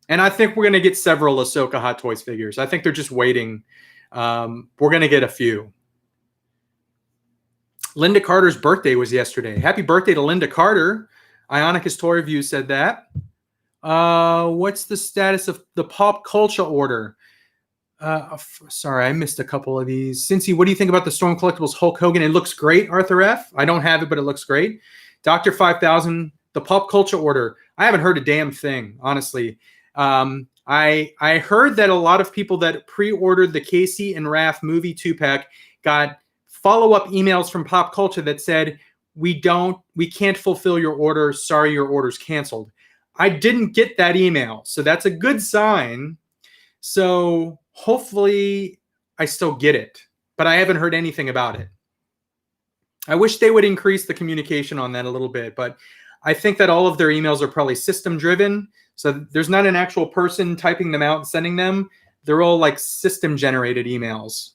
And I think we're going to get several Ahsoka Hot Toys figures. I think they're just waiting. We're going to get a few. Linda Carter's birthday was yesterday. Happy birthday to Linda Carter. Ionicus Toy Review said that. What's the status of the pop culture order? Sorry, I missed a couple of these. Cincy, what do you think about the Storm Collectibles Hulk Hogan? It looks great, Arthur F. I don't have it, but it looks great. Dr. 5000, the pop culture order. I haven't heard a damn thing, honestly. I heard that a lot of people that pre-ordered the Casey and Raph movie 2-pack got follow-up emails from Pop Culture that said, we can't fulfill your order. Sorry, your order's canceled. I didn't get that email, so that's a good sign. So hopefully I still get it, but I haven't heard anything about it. I wish they would increase the communication on that a little bit, but I think that all of their emails are probably system driven. So there's not an actual person typing them out and sending them. They're all like system generated emails.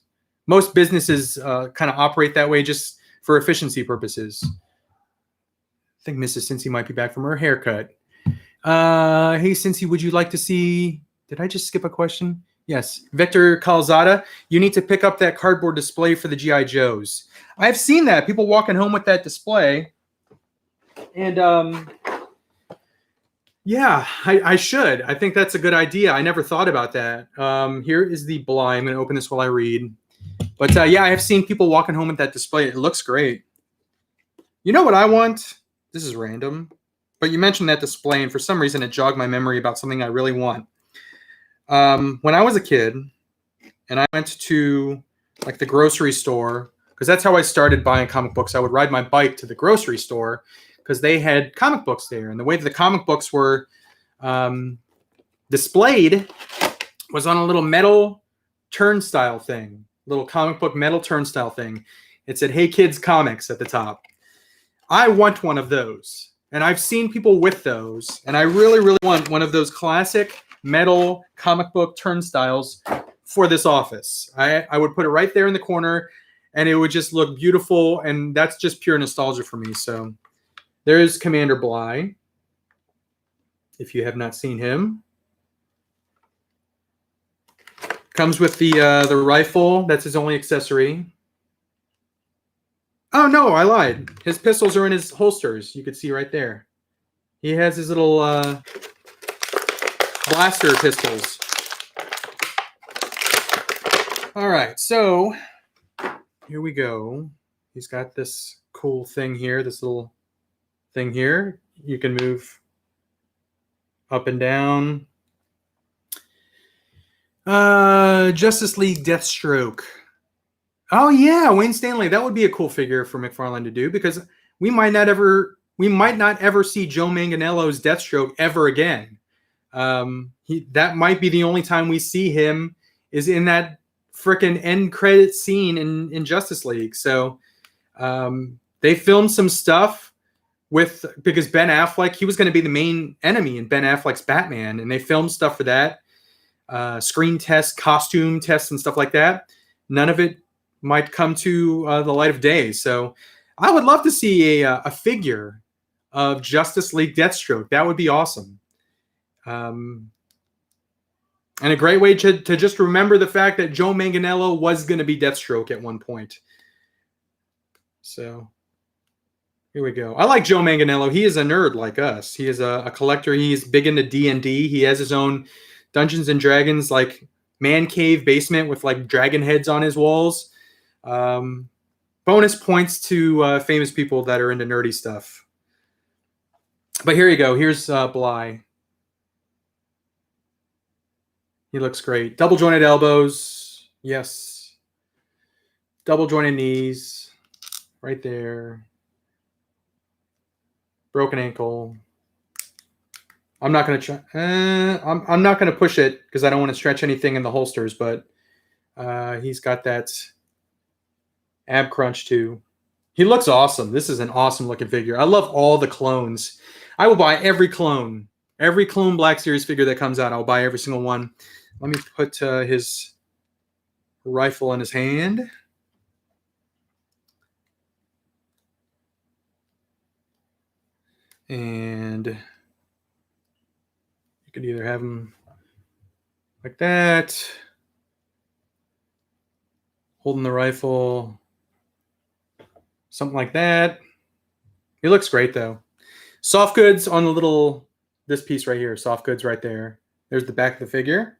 Most businesses kind of operate that way just for efficiency purposes. I think Mrs. Cincy might be back from her haircut. Hey, Cincy, would you like to see... Did I just skip a question? Yes. Victor Calzada, you need to pick up that cardboard display for the G.I. Joes. I've seen that. People walking home with that display. And, yeah, I should. I think that's a good idea. I never thought about that. Here is the Bly. I'm going to open this while I read. But, yeah, I have seen people walking home with that display. It looks great. You know what I want? This is random. But you mentioned that display, and for some reason it jogged my memory about something I really want. When I was a kid, and I went to, like, the grocery store, because that's how I started buying comic books. I would ride my bike to the grocery store, because they had comic books there. And the way that the comic books were displayed was on a little metal turnstile thing. Little comic book metal turnstile thing. It said, "Hey Kids Comics" at the top. I want one of those. And I've seen people with those. And I really, really want one of those classic metal comic book turnstiles for this office. I would put it right there in the corner, and it would just look beautiful. And that's just pure nostalgia for me. So there's Commander Bly, if you have not seen him. Comes with the rifle. That's his only accessory. Oh, no, I lied. His pistols are in his holsters. You could see right there. He has his little blaster pistols. All right, so here we go. He's got this cool thing here, this little thing here. You can move up and down. Justice League Deathstroke. Oh yeah, Wayne Stanley. That would be a cool figure for McFarlane to do, because we might not ever see Joe Manganiello's Deathstroke ever again. That might be the only time we see him is in that frickin' end credit scene in Justice League. So they filmed some stuff because Ben Affleck, he was going to be the main enemy in Ben Affleck's Batman, and they filmed stuff for that. Screen tests, costume tests, and stuff like that. None of it might come to the light of day. So I would love to see a figure of Justice League Deathstroke. That would be awesome. And a great way to just remember the fact that Joe Manganiello was going to be Deathstroke at one point. So here we go. I like Joe Manganiello. He is a nerd like us. He is a collector. He's big into D&D. He has his own Dungeons and Dragons, like, man cave basement with, like, dragon heads on his walls. Bonus points to famous people that are into nerdy stuff. But here you go. Here's Bly. He looks great. Double jointed elbows. Yes. Double jointed knees. Right there. Broken ankle. I'm not going to try. I'm not going to push it because I don't want to stretch anything in the holsters, but he's got that ab crunch too. He looks awesome. This is an awesome looking figure. I love all the clones. I will buy every clone Black Series figure that comes out. I'll buy every single one. Let me put his rifle in his hand. And You could either have him like that, holding the rifle, something like that. He looks great though. Soft goods on the little, this piece right here, soft goods right there. There's the back of the figure.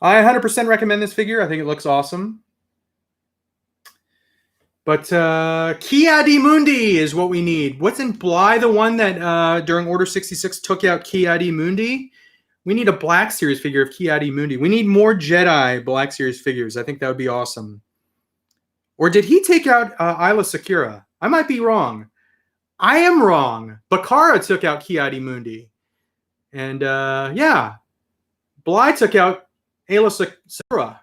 I 100% recommend this figure. I think it looks awesome. But Kia di Mundi is what we need. What's in Bly, the one that during Order 66 took out Kia di Mundi? We need a Black Series figure of Kia di Mundi. We need more Jedi Black Series figures. I think that would be awesome. Or did he take out Isla Secura? I might be wrong. I am wrong. Bakara took out Kia di Mundi. And yeah, Bly took out Ayla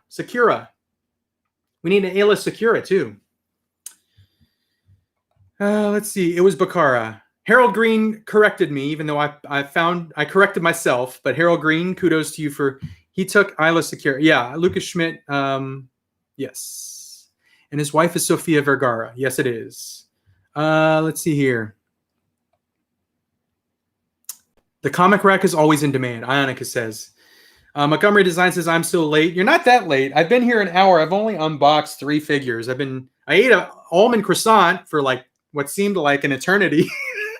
Secura. We need an Ayla Secura too. Let's see. It was Bakara. Harold Green corrected me, even though I corrected myself. But Harold Green, kudos to you for he took Isla Secura. Yeah, Lucas Schmidt. Yes, and his wife is Sofia Vergara. Yes, it is. Let's see here. The comic rack is always in demand. Ionica says. Montgomery Design says, I'm so late. You're not that late. I've been here an hour. I've only unboxed 3 figures. I ate an almond croissant for like what seemed like an eternity.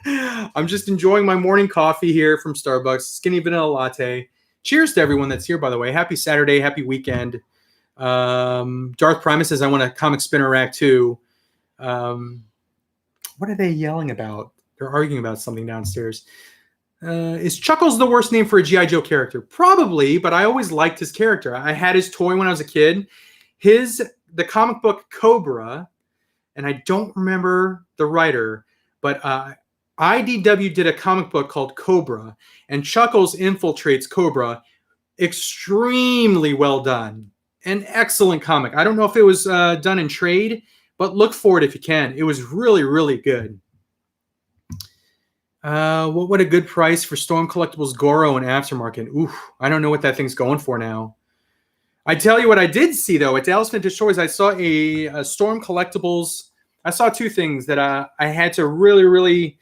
I'm just enjoying my morning coffee here from Starbucks. Skinny vanilla latte. Cheers to everyone that's here, by the way. Happy Saturday. Happy weekend. Darth Primus says, I want a comic spinner rack too. What are they yelling about? They're arguing about something downstairs. Is Chuckles the worst name for a G.I. Joe character? Probably, but I always liked his character. I had his toy when I was a kid. The comic book Cobra, and I don't remember the writer, but IDW did a comic book called Cobra, and Chuckles infiltrates Cobra. Extremely well done. An excellent comic. I don't know if it was done in trade, but look for it if you can. It was really, really good. What a good price for Storm Collectibles Goro and Aftermarket. Oof, I don't know what that thing's going for now. I tell you what I did see, though. At Dallas Vintage Toys, I saw a Storm Collectibles. I saw 2 things that I had to really, really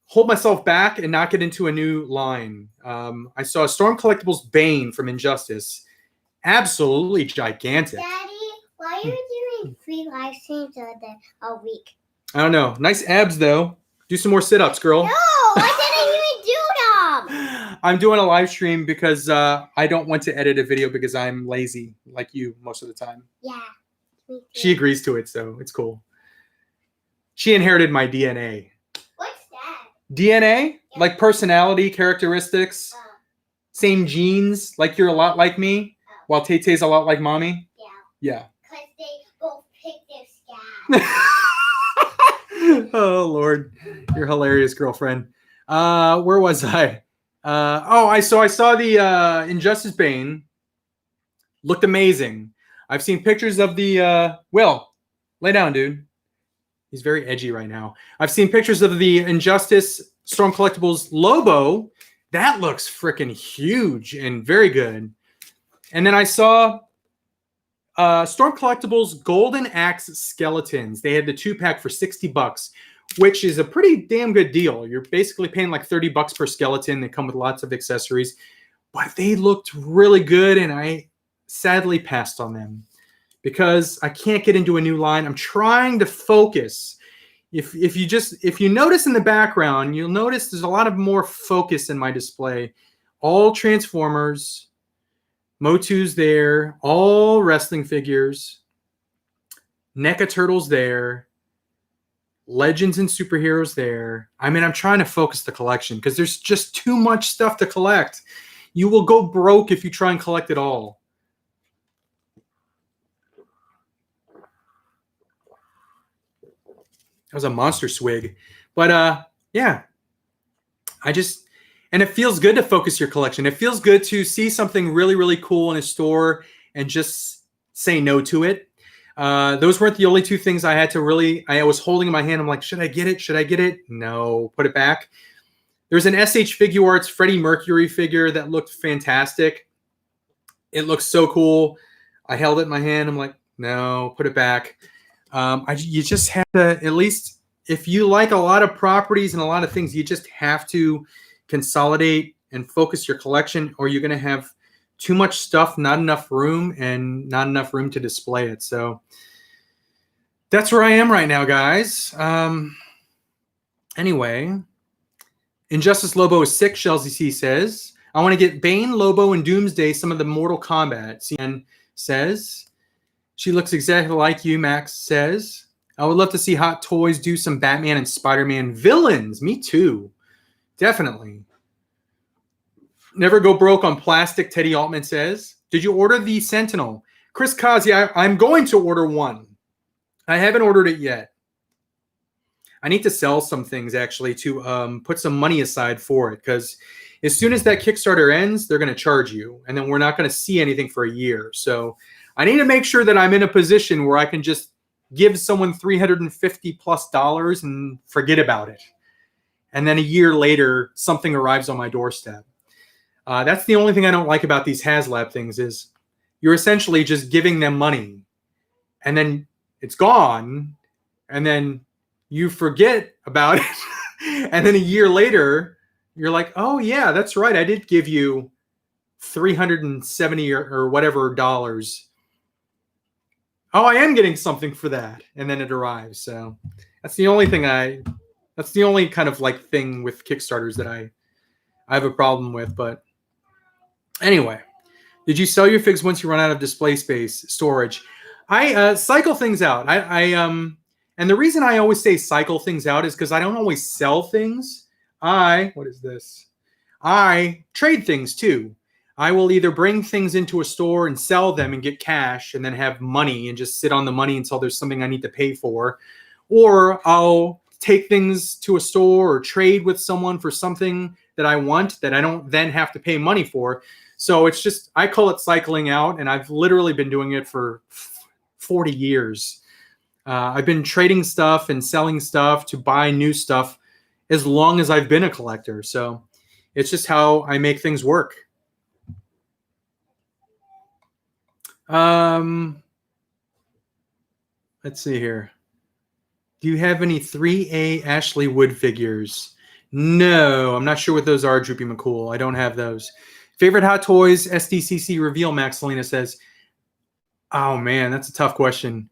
hold myself back and not get into a new line. I saw a Storm Collectibles Bane from Injustice. Absolutely gigantic. Daddy, why are you doing 3 live streams a week? I don't know. Nice abs, though. Do some more sit-ups, girl. No, I didn't even do them. I'm doing a live stream because I don't want to edit a video because I'm lazy, like you, most of the time. Yeah. She agrees to it, so it's cool. She inherited my DNA. What's that? DNA? Yeah. Like personality, characteristics, same genes, like you're a lot like me, while Tay-Tay's a lot like mommy? Yeah. Because they both picked their scabs. Oh, Lord. You're hilarious, girlfriend. Where was I? I saw the Injustice Bane. Looked amazing. I've seen pictures of the... Will, lay down, dude. He's very edgy right now. I've seen pictures of the Injustice Storm Collectibles Lobo. That looks freaking huge and very good. And then I saw... Storm Collectibles Golden Axe Skeletons. They had the 2-pack for $60, which is a pretty damn good deal. You're basically paying like $30 per skeleton. They come with lots of accessories, but they looked really good, and I sadly passed on them because I can't get into a new line. I'm trying to focus. If you notice in the background, you'll notice there's a lot of more focus in my display. All Transformers. Motu's there, all wrestling figures, NECA Turtles there, Legends and Superheroes there. I mean, I'm trying to focus the collection because there's just too much stuff to collect. You will go broke if you try and collect it all. That was a monster swig. But, yeah. And it feels good to focus your collection. It feels good to see something really, really cool in a store and just say no to it. Those weren't the only 2 things I had to really... I was holding in my hand. I'm like, should I get it? Should I get it? No. Put it back. There's an SH Figure Arts Freddie Mercury figure that looked fantastic. It looks so cool. I held it in my hand. I'm like, no. Put it back. You just have to... At least if you like a lot of properties and a lot of things, you just have to... consolidate and focus your collection, or you're going to have too much stuff, not enough room, and not enough room to display it. So that's where I am right now, guys. Anyway, Injustice Lobo is sick, Chelsea C says. I want to get Bane, Lobo, and Doomsday some of the Mortal Kombat. CN says. She looks exactly like you, Max says. I would love to see Hot Toys do some Batman and Spider-Man villains. Me too. Definitely. Never go broke on plastic, Teddy Altman says. Did you order the Sentinel? Chris Kazi, I'm going to order one. I haven't ordered it yet. I need to sell some things, actually, to put some money aside for it, because as soon as that Kickstarter ends, they're going to charge you, and then we're not going to see anything for a year. So I need to make sure that I'm in a position where I can just give someone $350+ and forget about it. And then a year later, something arrives on my doorstep. That's the only thing I don't like about these HasLab things is you're essentially just giving them money, and then it's gone, and then you forget about it. And then a year later, you're like, oh, yeah, that's right. I did give you $370 or whatever dollars. Oh, I am getting something for that. And then it arrives. So that's the only thing that's the only kind of like thing with Kickstarters that I have a problem with. But anyway, did you sell your figs once you run out of display space storage? I cycle things out. And the reason I always say cycle things out is because I don't always sell things. What is this? I trade things too. I will either bring things into a store and sell them and get cash and then have money and just sit on the money until there's something I need to pay for. Or I'll take things to a store or trade with someone for something that I want that I don't then have to pay money for. So it's just, I call it cycling out, and I've literally been doing it for 40 years. I've been trading stuff and selling stuff to buy new stuff as long as I've been a collector. So it's just how I make things work. Let's see here. Do you have any 3A Ashley Wood figures? No, I'm not sure what those are, Droopy McCool. I don't have those. Favorite Hot Toys SDCC reveal, Max Selena says. Oh, man, that's a tough question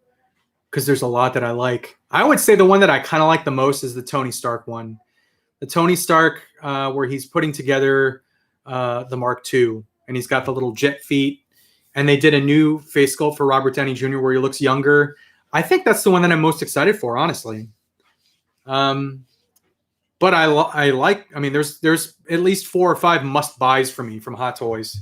because there's a lot that I like. I would say the one that I kind of like the most is the Tony Stark one. The Tony Stark where he's putting together the Mark II, and he's got the little jet feet. And they did a new face sculpt for Robert Downey Jr. where he looks younger. I think that's the one that I'm most excited for, honestly. But I like, I mean, there's at least 4 or 5 must buys for me from Hot Toys.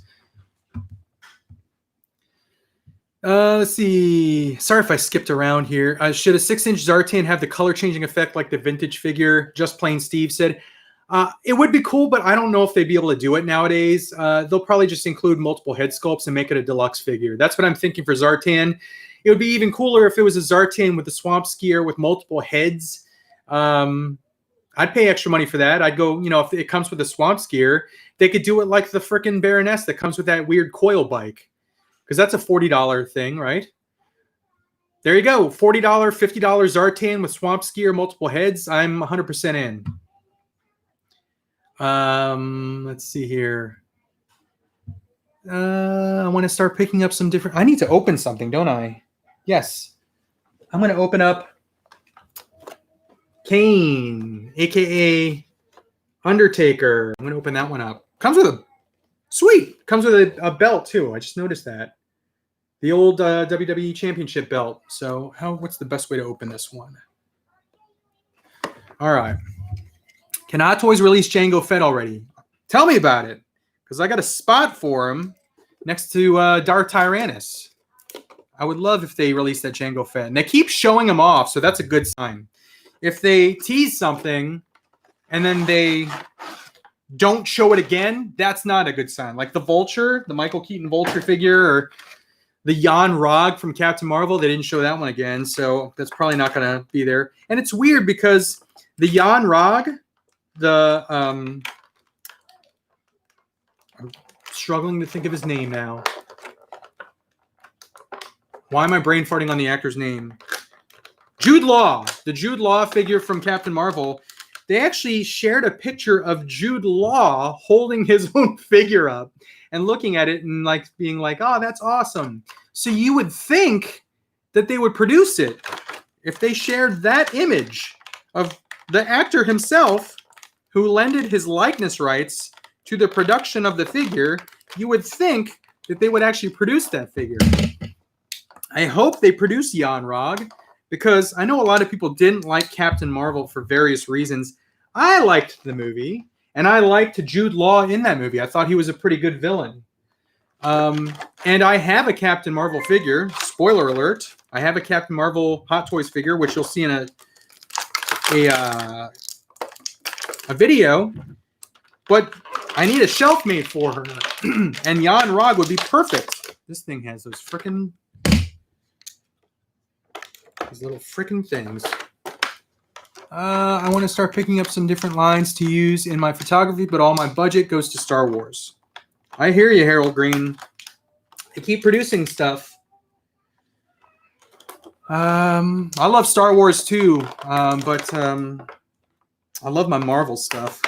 Let's see. Sorry if I skipped around here. Should a 6-inch Zartan have the color changing effect like the vintage figure? Just Plain Steve said. It would be cool, but I don't know if they'd be able to do it nowadays. They'll probably just include multiple head sculpts and make it a deluxe figure. That's what I'm thinking for Zartan. It would be even cooler if it was a Zartan with a swamp skier with multiple heads. I'd pay extra money for that. I'd go, if it comes with a swamp skier, they could do it like the frickin' Baroness that comes with that weird coil bike. Because that's a $40 thing, right? There you go. $40, $50 Zartan with swamp skier, multiple heads. I'm 100% in. Let's see here. I want to start picking up some different. I need to open something, don't I? Yes. I'm going to open up Kane, aka Undertaker. I'm going to open that one up. Comes with a belt too. I just noticed that. The old WWE Championship belt. So what's the best way to open this one? All right. Can Hot Toys release Jango Fett already? Tell me about it, because I got a spot for him next to Dark Tyrannus. I would love if they released that Jango Fett. And they keep showing him off, so that's a good sign. If they tease something and then they don't show it again, that's not a good sign. Like the Vulture, the Michael Keaton Vulture figure, or the Jan Rog from Captain Marvel, they didn't show that one again, so that's probably not going to be there. And it's weird because the Jan Rog, I'm struggling to think of his name now. Why am I brain farting on the actor's name? Jude Law. The Jude Law figure from Captain Marvel. they actually shared a picture of Jude Law holding his own figure up and looking at it and like being like, oh, that's awesome. So you would think that they would produce it if they shared that image of the actor himself who lended his likeness rights to the production of the figure. You would think that they would actually produce that figure. I hope they produce Jan Rog, because I know a lot of people didn't like Captain Marvel for various reasons. I liked the movie, and I liked Jude Law in that movie. I thought he was a pretty good villain. And I have a Captain Marvel figure. Spoiler alert. I have a Captain Marvel Hot Toys figure, which you'll see in a video. But I need a shelf made for her. And Jan Rog would be perfect. This thing has those frickin' these little frickin' things. I want to start picking up some different lines to use in my photography, but all my budget goes to Star Wars. I hear you, Harold Green. They keep producing stuff. I love Star Wars too, but I love my Marvel stuff.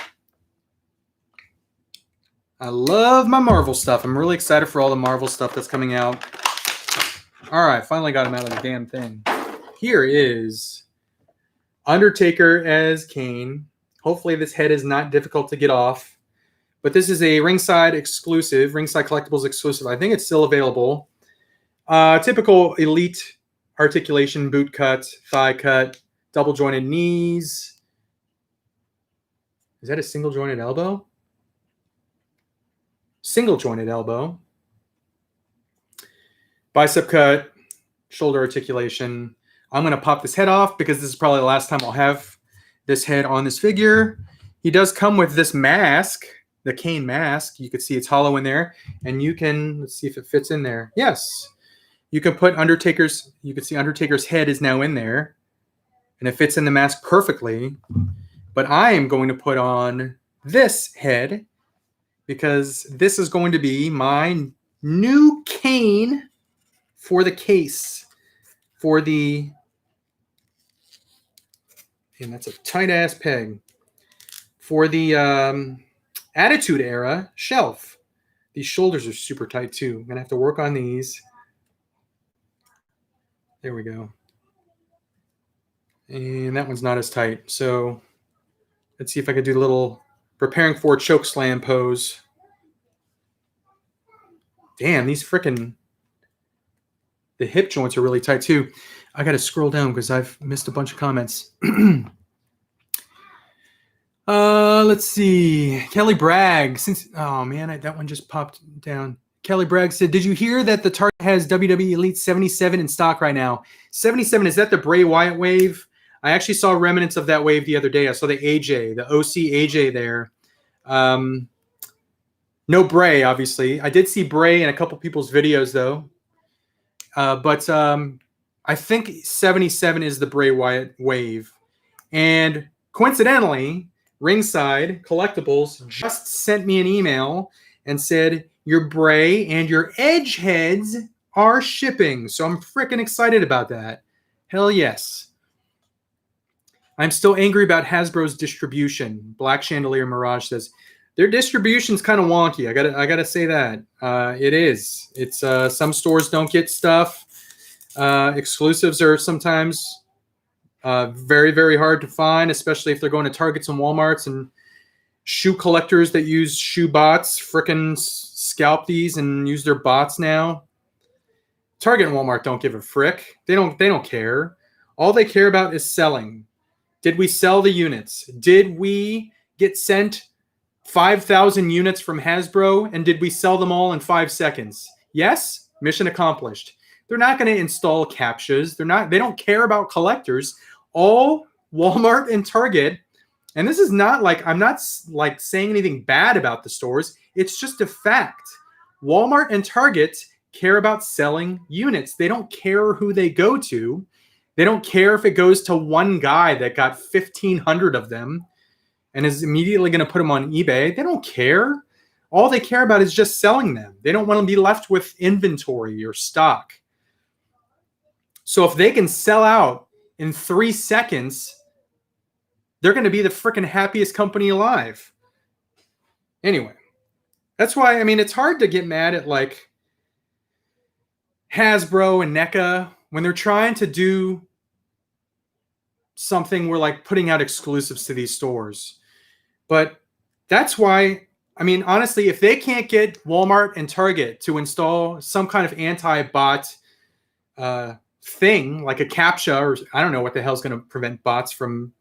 I love my Marvel stuff. I'm really excited for all the Marvel stuff that's coming out. All right, finally got him out of the damn thing. Here is Undertaker as Kane. Hopefully this head is not difficult to get off. But this is a Ringside exclusive, Ringside Collectibles exclusive. I think it's still available. Typical Elite articulation, boot cut, thigh cut, double jointed knees. Is that a single jointed elbow? Single jointed elbow. Bicep cut, shoulder articulation. I'm going to pop this head off because this is probably the last time I'll have this head on this figure. He does come with this mask, the Kane mask. You can see it's hollow in there. And you can, let's see if it fits in there. Yes. You can put Undertaker's, you can see Undertaker's head is now in there. And it fits in the mask perfectly. But I am going to put on this head because this is going to be my new Kane for the case. For the, and that's a tight-ass peg, for the Attitude Era shelf. These shoulders are super tight too. I'm going to have to work on these. There we go. And that one's not as tight. So let's see if I can do the little preparing for choke slam pose. Damn, these frickin', the hip joints are really tight too. I got to scroll down because I've missed a bunch of comments. Let's see. Kelly Bragg. Oh man, that one just popped down. Kelly Bragg said, "Did you hear that the Target has WWE Elite 77 in stock right now?" 77, is that the Bray Wyatt wave? I actually saw remnants of that wave the other day. I saw the AJ, the OC AJ there. No Bray, obviously. I did see Bray in a couple people's videos though. But I think 77 is the Bray Wyatt wave. And coincidentally, Ringside Collectibles just sent me an email and said, your Bray and your Edge heads are shipping. So I'm freaking excited about that. Hell yes. I'm still angry about Hasbro's distribution. Black Chandelier Mirage says, their distribution's kind of wonky. I gotta say that. It is. It's some stores don't get stuff. Exclusives are sometimes very, very hard to find, especially if they're going to Targets and Walmarts, and shoe collectors that use shoe bots frickin' scalp these and use their bots now. Target and Walmart don't give a frick. They don't care. All they care about is selling. Did we sell the units? Did we get sent 5,000 units from Hasbro, and did we sell them all in 5 seconds? Yes, mission accomplished. They're not going to install captchas. They don't care about collectors. All Walmart and Target, and this is not like, I'm not like saying anything bad about the stores. It's just a fact. Walmart and Target care about selling units. They don't care who they go to. They don't care if it goes to one guy that got 1,500 of them and is immediately going to put them on eBay. They don't care. All they care about is just selling them. They don't want to be left with inventory or stock. So if they can sell out in 3 seconds, they're going to be the freaking happiest company alive. Anyway, that's why, I mean, it's hard to get mad at like Hasbro and NECA when they're trying to do something where like putting out exclusives to these stores. But that's why, I mean, honestly, if they can't get Walmart and Target to install some kind of anti-bot thing, like a CAPTCHA, or I don't know what the hell is going to prevent bots from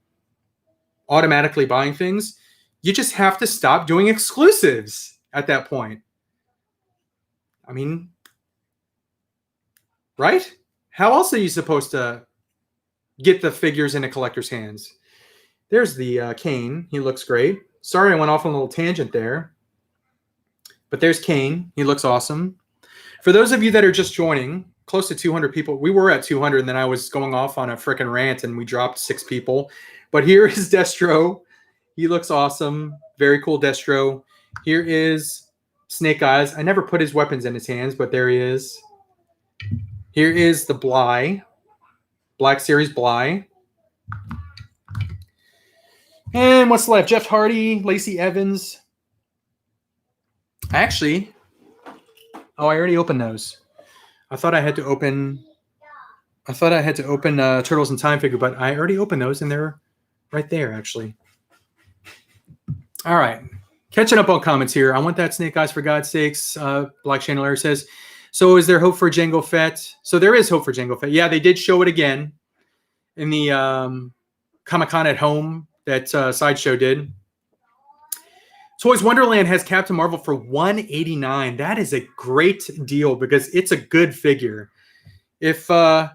automatically buying things, you just have to stop doing exclusives at that point. I mean, right? How else are you supposed to get the figures in a collector's hands? There's the Kane. He looks great. Sorry, I went off on a little tangent there. But there's Kane. He looks awesome. For those of you that are just joining, close to 200 people. We were at 200, and then I was going off on a freaking rant, and we dropped 6 people. But here is Destro. He looks awesome. Very cool Destro. Here is Snake Eyes. I never put his weapons in his hands, but there he is. Here is the Bly. Black Series Bly. And what's left? Jeff Hardy, Lacey Evans. Actually, oh, I already opened those. I thought I had to open Turtles in Time figure, but I already opened those, and they're right there, actually. All right. Catching up on comments here. I want that Snake Eyes for God's sakes. Black Chandelier says, so is there hope for Jango Fett? So there is hope for Jango Fett. Yeah, they did show it again in the Comic-Con at Home that Sideshow did. Toys Wonderland has Captain Marvel for $189. That is a great deal because it's a good figure. If you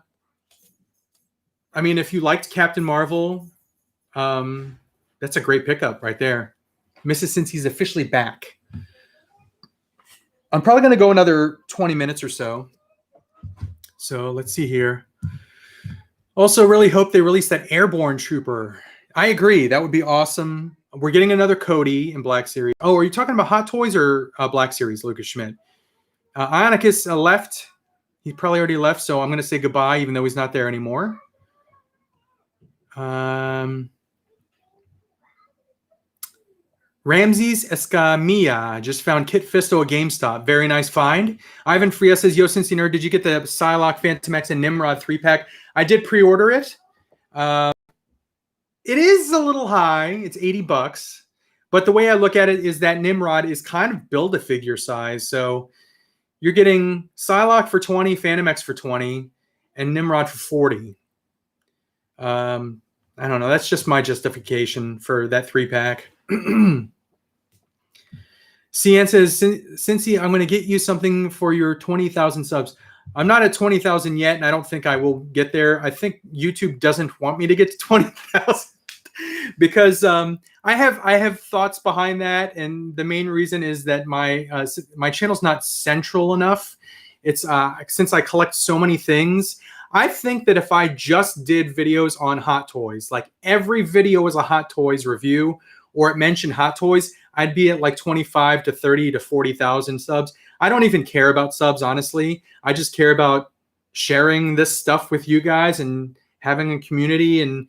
liked Captain Marvel, that's a great pickup right there. Misses since he's officially back. I'm probably going to go another 20 minutes or so. So let's see here. Also, really hope they release that Airborne Trooper. I agree. That would be awesome. We're getting another Cody in Black Series. Oh, are you talking about Hot Toys or Black Series, Lucas Schmidt? Ionicus left. He probably already left, so I'm going to say goodbye, even though he's not there anymore. Ramses Escamilla just found Kit Fisto at GameStop. Very nice find. Ivan Frias says, yo, Cincy Nerd, did you get the Psylocke, Phantom X, and Nimrod 3-pack? I did pre-order it. It is a little high. It's $80. But the way I look at it is that Nimrod is kind of Build-A-Figure size. So you're getting Psylocke for $20, Phantom X for $20, and Nimrod for $40. I don't know. That's just my justification for that 3-pack. Cian says, Cincy, I'm going to get you something for your 20,000 subs. I'm not at 20,000 yet, and I don't think I will get there. I think YouTube doesn't want me to get to 20,000 because I have thoughts behind that, and the main reason is that my channel's not central enough. It's since I collect so many things. I think that if I just did videos on Hot Toys, like every video was a Hot Toys review, or it mentioned Hot Toys, I'd be at like 25 to 30 to 40,000 subs. I don't even care about subs, honestly. I just care about sharing this stuff with you guys and having a community and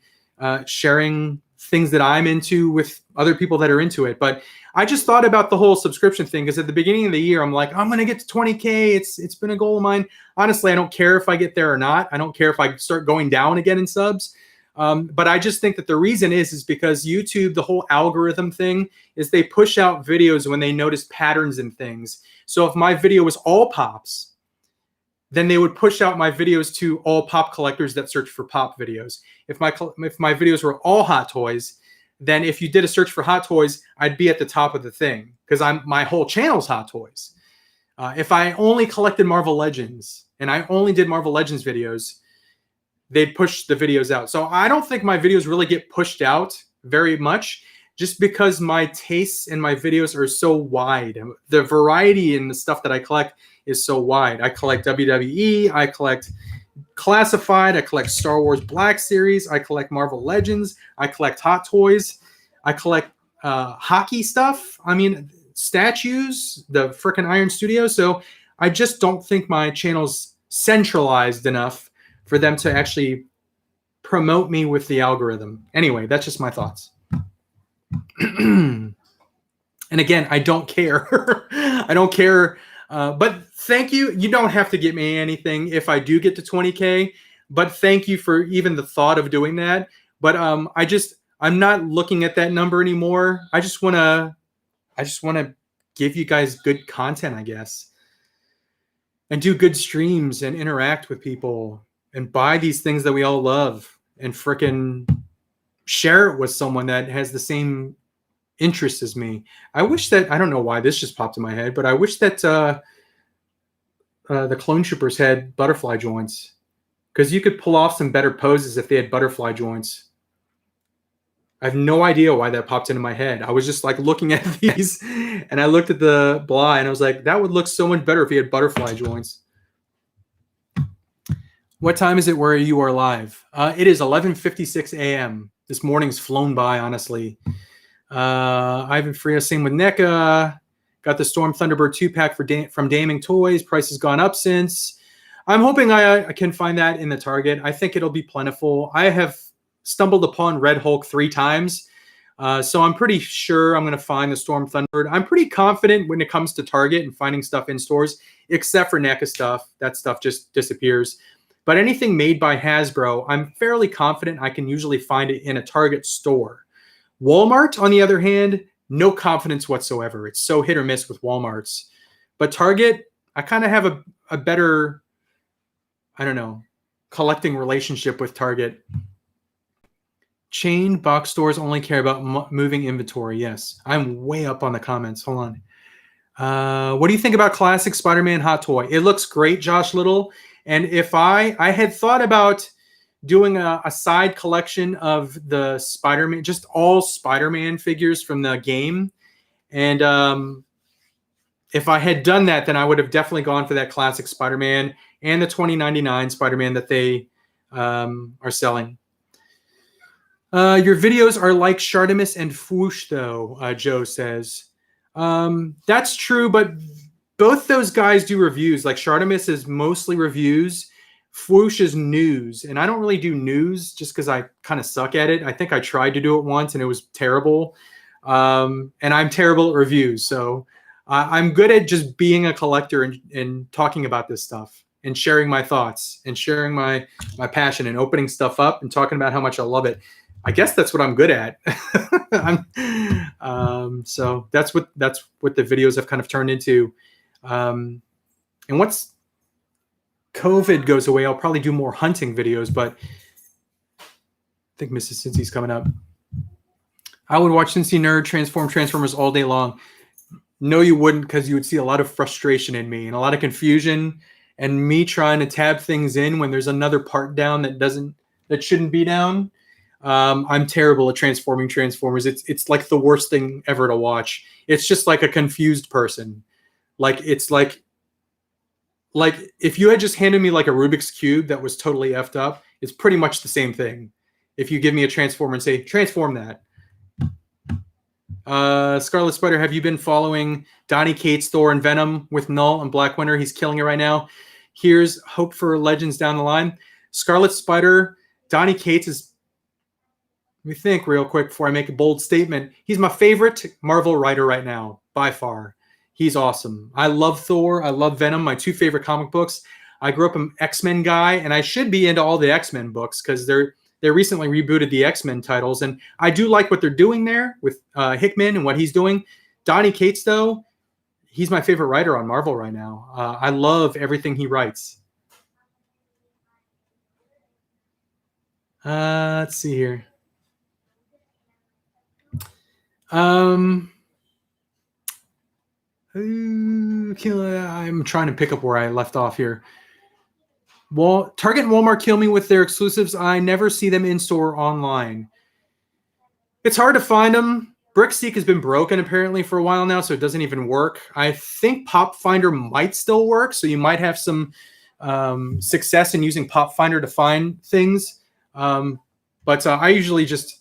sharing things that I'm into with other people that are into it. But I just thought about the whole subscription thing because at the beginning of the year, I'm like, I'm going to get to 20K. It's been a goal of mine. Honestly, I don't care if I get there or not. I don't care if I start going down again in subs. But I just think that the reason is because YouTube, the whole algorithm thing, is they push out videos when they notice patterns in things. So if my video was all pops, then they would push out my videos to all pop collectors that search for pop videos. If my videos were all Hot Toys, then if you did a search for Hot Toys, I'd be at the top of the thing because my whole channel's Hot Toys. If I only collected Marvel Legends and I only did Marvel Legends videos, they'd push the videos out. So I don't think my videos really get pushed out very much just because my tastes in my videos are so wide. The variety in the stuff that I collect is so wide. I collect WWE, I collect Classified, I collect Star Wars Black Series, I collect Marvel Legends, I collect Hot Toys, I collect hockey stuff. I mean, statues, the frickin' Iron Studio. So I just don't think my channel's centralized enough for them to actually promote me with the algorithm. Anyway, that's just my thoughts. And again, I don't care. I don't care. But thank you. You don't have to get me anything if I do get to 20K. But thank you for even the thought of doing that. But I'm not looking at that number anymore. I just want to give you guys good content, I guess, and do good streams and interact with people and buy these things that we all love and frickin' share it with someone that has the same interest as me. I wish that, I don't know why this just popped in my head, but I wish that the Clone Troopers had butterfly joints, because you could pull off some better poses if they had butterfly joints. I have no idea why that popped into my head. I was just like looking at these and I looked at the Bly and I was like, that would look so much better if he had butterfly joints. What time is it where you are live? It is 11:56 a.m. This morning's flown by, honestly. Ivan Freya, same with NECA. Got the Storm Thunderbird 2-pack from Daming Toys. Price has gone up since. I'm hoping I can find that in the Target. I think it'll be plentiful. I have stumbled upon Red Hulk 3 times. So I'm pretty sure I'm going to find the Storm Thunderbird. I'm pretty confident when it comes to Target and finding stuff in stores, except for NECA stuff. That stuff just disappears. But anything made by Hasbro, I'm fairly confident I can usually find it in a Target store. Walmart, on the other hand, no confidence whatsoever. It's so hit or miss with Walmarts. But Target, I kind of have a better, I don't know, collecting relationship with Target. Chain box stores only care about moving inventory. Yes, I'm way up on the comments. Hold on. What do you think about classic Spider-Man hot toy? It looks great, Josh Little. And if I had thought about doing a side collection of the Spider-Man, just all Spider-Man figures from the game. And if I had done that, then I would have definitely gone for that classic Spider-Man and the 2099 Spider-Man that they are selling. Your videos are like Shartimus and Fwoosh, though, Joe says. That's true, but both those guys do reviews. Like Shartimus is mostly reviews. Fwoosh is news. And I don't really do news just because I kind of suck at it. I think I tried to do it once and it was terrible. And I'm terrible at reviews. So I'm good at just being a collector and talking about this stuff and sharing my thoughts and sharing my passion and opening stuff up and talking about how much I love it. I guess that's what I'm good at. So that's what the videos have kind of turned into. And once COVID goes away, I'll probably do more hunting videos, but I think Mrs. Cincy's coming up. I would watch Cincy Nerd transform Transformers all day long. No, you wouldn't, because you would see a lot of frustration in me and a lot of confusion and me trying to tab things in when there's another part down that shouldn't be down. I'm terrible at transforming Transformers. It's like the worst thing ever to watch. It's just like a confused person. Like it's like if you had just handed me like a Rubik's Cube that was totally effed up, it's pretty much the same thing. If you give me a Transformer and say, transform that. Scarlet Spider, have you been following Donny Cates, Thor, and Venom with Null and Black Winter? He's killing it right now. Here's hope for Legends down the line. Scarlet Spider, Donny Cates is, let me think real quick before I make a bold statement. He's my favorite Marvel writer right now, by far. He's awesome. I love Thor. I love Venom, my 2 favorite comic books. I grew up an X-Men guy, and I should be into all the X-Men books because they recently rebooted the X-Men titles, and I do like what they're doing there with Hickman and what he's doing. Donny Cates, though, he's my favorite writer on Marvel right now. I love everything he writes. Let's see here. I'm trying to pick up where I left off here. Target and Walmart kill me with their exclusives. I never see them in store or online. It's hard to find them. Brickseek has been broken apparently for a while now, so it doesn't even work. I think Pop Finder might still work, so you might have some success in using Pop Finder to find things. But I usually just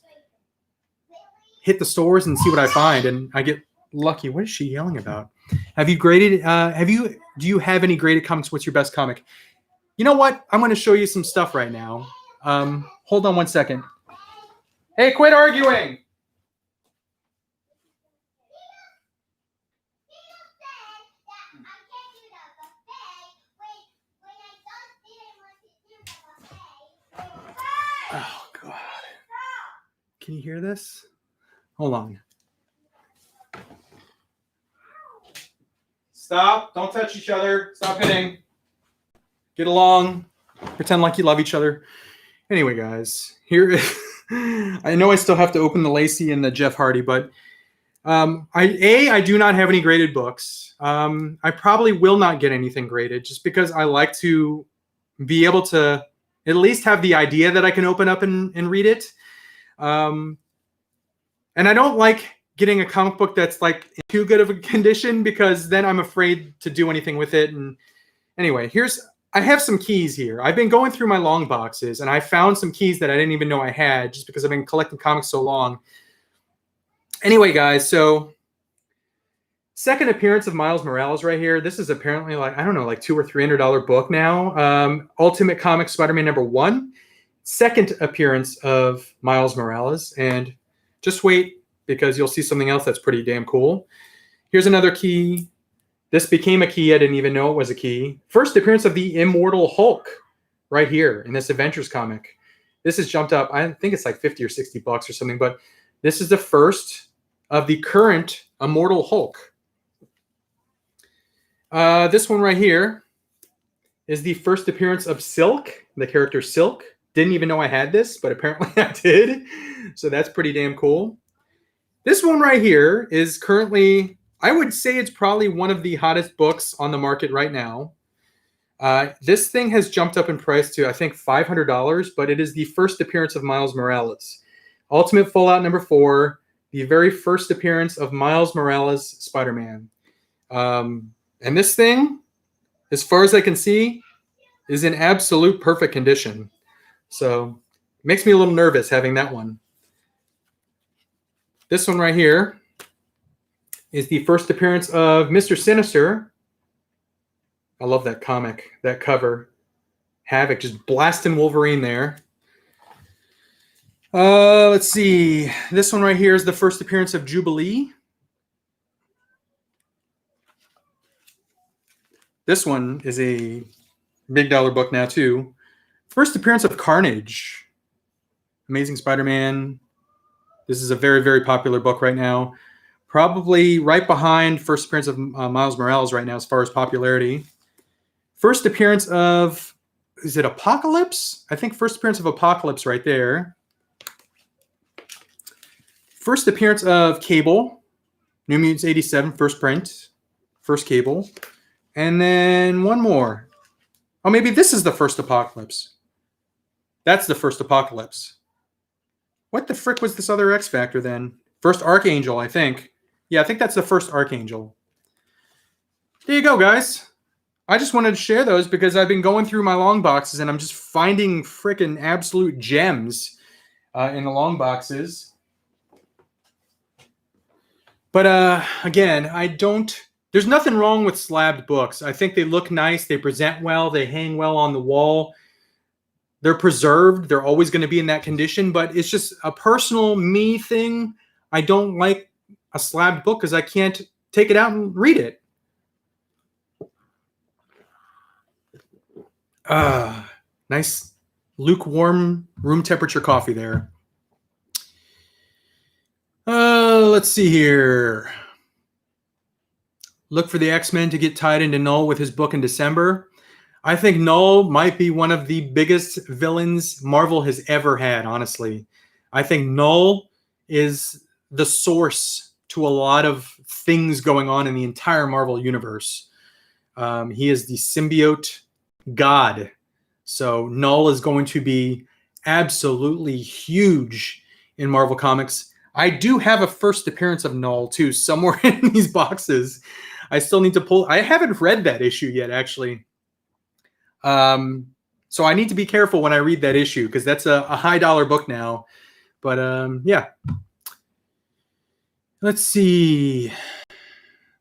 hit the stores and see what I find, and I get lucky. What is she yelling about? Have you graded? Do you have any graded comics? What's your best comic? You know what? I'm going to show you some stuff right now. Hold on one second. Hey, quit arguing. Oh, God. Can you hear this? Hold on. Stop. Don't touch each other. Stop hitting. Get along. Pretend like you love each other. Anyway, guys, here I know I still have to open the Lacey and the Jeff Hardy, but I do not have any graded books. I probably will not get anything graded just because I like to be able to at least have the idea that I can open up and read it. And I don't like getting a comic book that's like in too good of a condition because then I'm afraid to do anything with it. And anyway, I have some keys here. I've been going through my long boxes and I found some keys that I didn't even know I had just because I've been collecting comics so long. Anyway, guys, so second appearance of Miles Morales right here. This is apparently like, I don't know, like $200 or $300 book now. Ultimate Comics Spider-Man #1. Second appearance of Miles Morales. And just wait because you'll see something else that's pretty damn cool. Here's another key. This became a key. I didn't even know it was a key. First appearance of the Immortal Hulk right here in this Adventures comic. This has jumped up. I think it's like 50 or 60 bucks or something, but this is the first of the current Immortal Hulk. This one right here is the first appearance of Silk, the character Silk. Didn't even know I had this, but apparently I did. So that's pretty damn cool. This one right here is currently, I would say it's probably one of the hottest books on the market right now. This thing has jumped up in price to, I think, $500, but it is the first appearance of Miles Morales. Ultimate Fallout #4, the very first appearance of Miles Morales Spider-Man. And this thing, as far as I can see, is in absolute perfect condition. So it makes me a little nervous having that one. This one right here is the first appearance of Mr. Sinister. I love that comic, that cover. Havoc just blasting Wolverine there. Let's see. This one right here is the first appearance of Jubilee. This one is a big dollar book now too. First appearance of Carnage. Amazing Spider-Man. This is a very, very popular book right now. Probably right behind first appearance of Miles Morales right now as far as popularity. First appearance of, is it Apocalypse? I think first appearance of Apocalypse right there. First appearance of Cable. New Mutants 87, first print. First Cable. And then one more. Oh, maybe this is the first Apocalypse. That's the first Apocalypse. What the frick was this other X Factor then? First Archangel, I think. Yeah, I think that's the first Archangel. There you go, guys. I just wanted to share those because I've been going through my long boxes and I'm just finding frickin' absolute gems in the long boxes. But again, there's nothing wrong with slabbed books. I think they look nice. They present well. They hang well on the wall. They're preserved. They're always going to be in that condition, but it's just a personal me thing. I don't like a slabbed book because I can't take it out and read it. Nice lukewarm room temperature coffee there. Let's see here. Look for the X-Men to get tied into Null with his book in December. I think Null might be one of the biggest villains Marvel has ever had, honestly. I think Null is the source to a lot of things going on in the entire Marvel universe. He is the symbiote god. So Null is going to be absolutely huge in Marvel Comics. I do have a first appearance of Null, too, somewhere in these boxes. I still need to pull. I haven't read that issue yet, actually. So I need to be careful when I read that issue because that's a high dollar book now. But yeah. Let's see.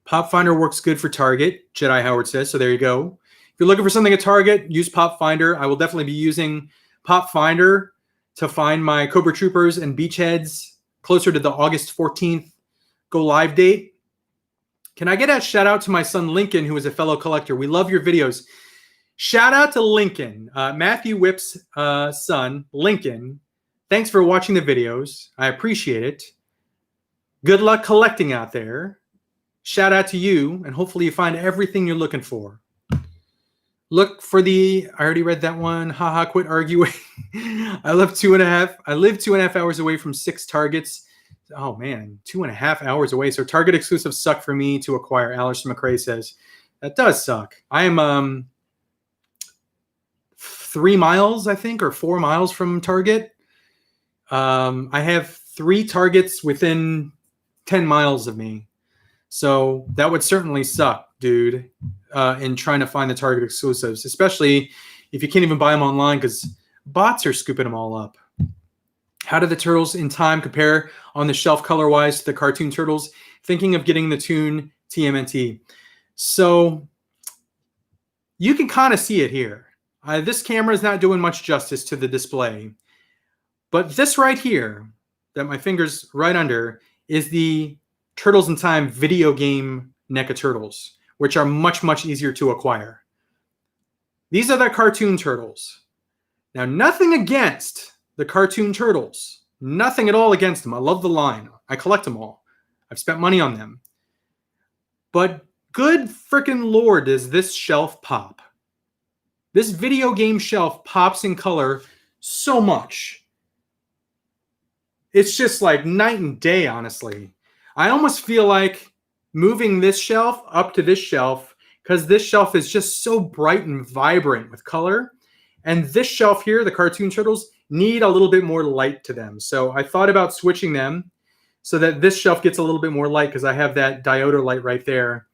Pop Finder works good for Target, Jedi Howard says. So there you go. If you're looking for something at Target, use Pop Finder. I will definitely be using Pop Finder to find my Cobra Troopers and Beachheads closer to the August 14th go live date. Can I get a shout out to my son Lincoln, who is a fellow collector? We love your videos. Shout out to Lincoln, Matthew Whip's son, Lincoln. Thanks for watching the videos. I appreciate it. Good luck collecting out there. Shout out to you, and hopefully you find everything you're looking for. Look for the, I already read that one. Haha, quit arguing. I live 2.5 hours away from 6 targets. Oh man, 2.5 hours away. So Target exclusives suck for me to acquire. Alistair McRae says that does suck. I am 3 miles, I think, or 4 miles from Target. I have 3 Targets within 10 miles of me. So that would certainly suck, dude, in trying to find the Target exclusives, especially if you can't even buy them online because bots are scooping them all up. How do the turtles in time compare on the shelf color-wise to the cartoon turtles? Thinking of getting the Toon TMNT. So you can kind of see it here. This camera is not doing much justice to the display. But this right here, that my finger's right under, is the Turtles in Time video game NECA Turtles, which are much, much easier to acquire. These are the cartoon turtles. Now, nothing against the cartoon turtles. Nothing at all against them. I love the line. I collect them all. I've spent money on them. But good freaking Lord, does this shelf pop. This video game shelf pops in color so much. It's just like night and day, honestly. I almost feel like moving this shelf up to this shelf because this shelf is just so bright and vibrant with color. And this shelf here, the cartoon turtles, need a little bit more light to them. So I thought about switching them so that this shelf gets a little bit more light because I have that diode light right there.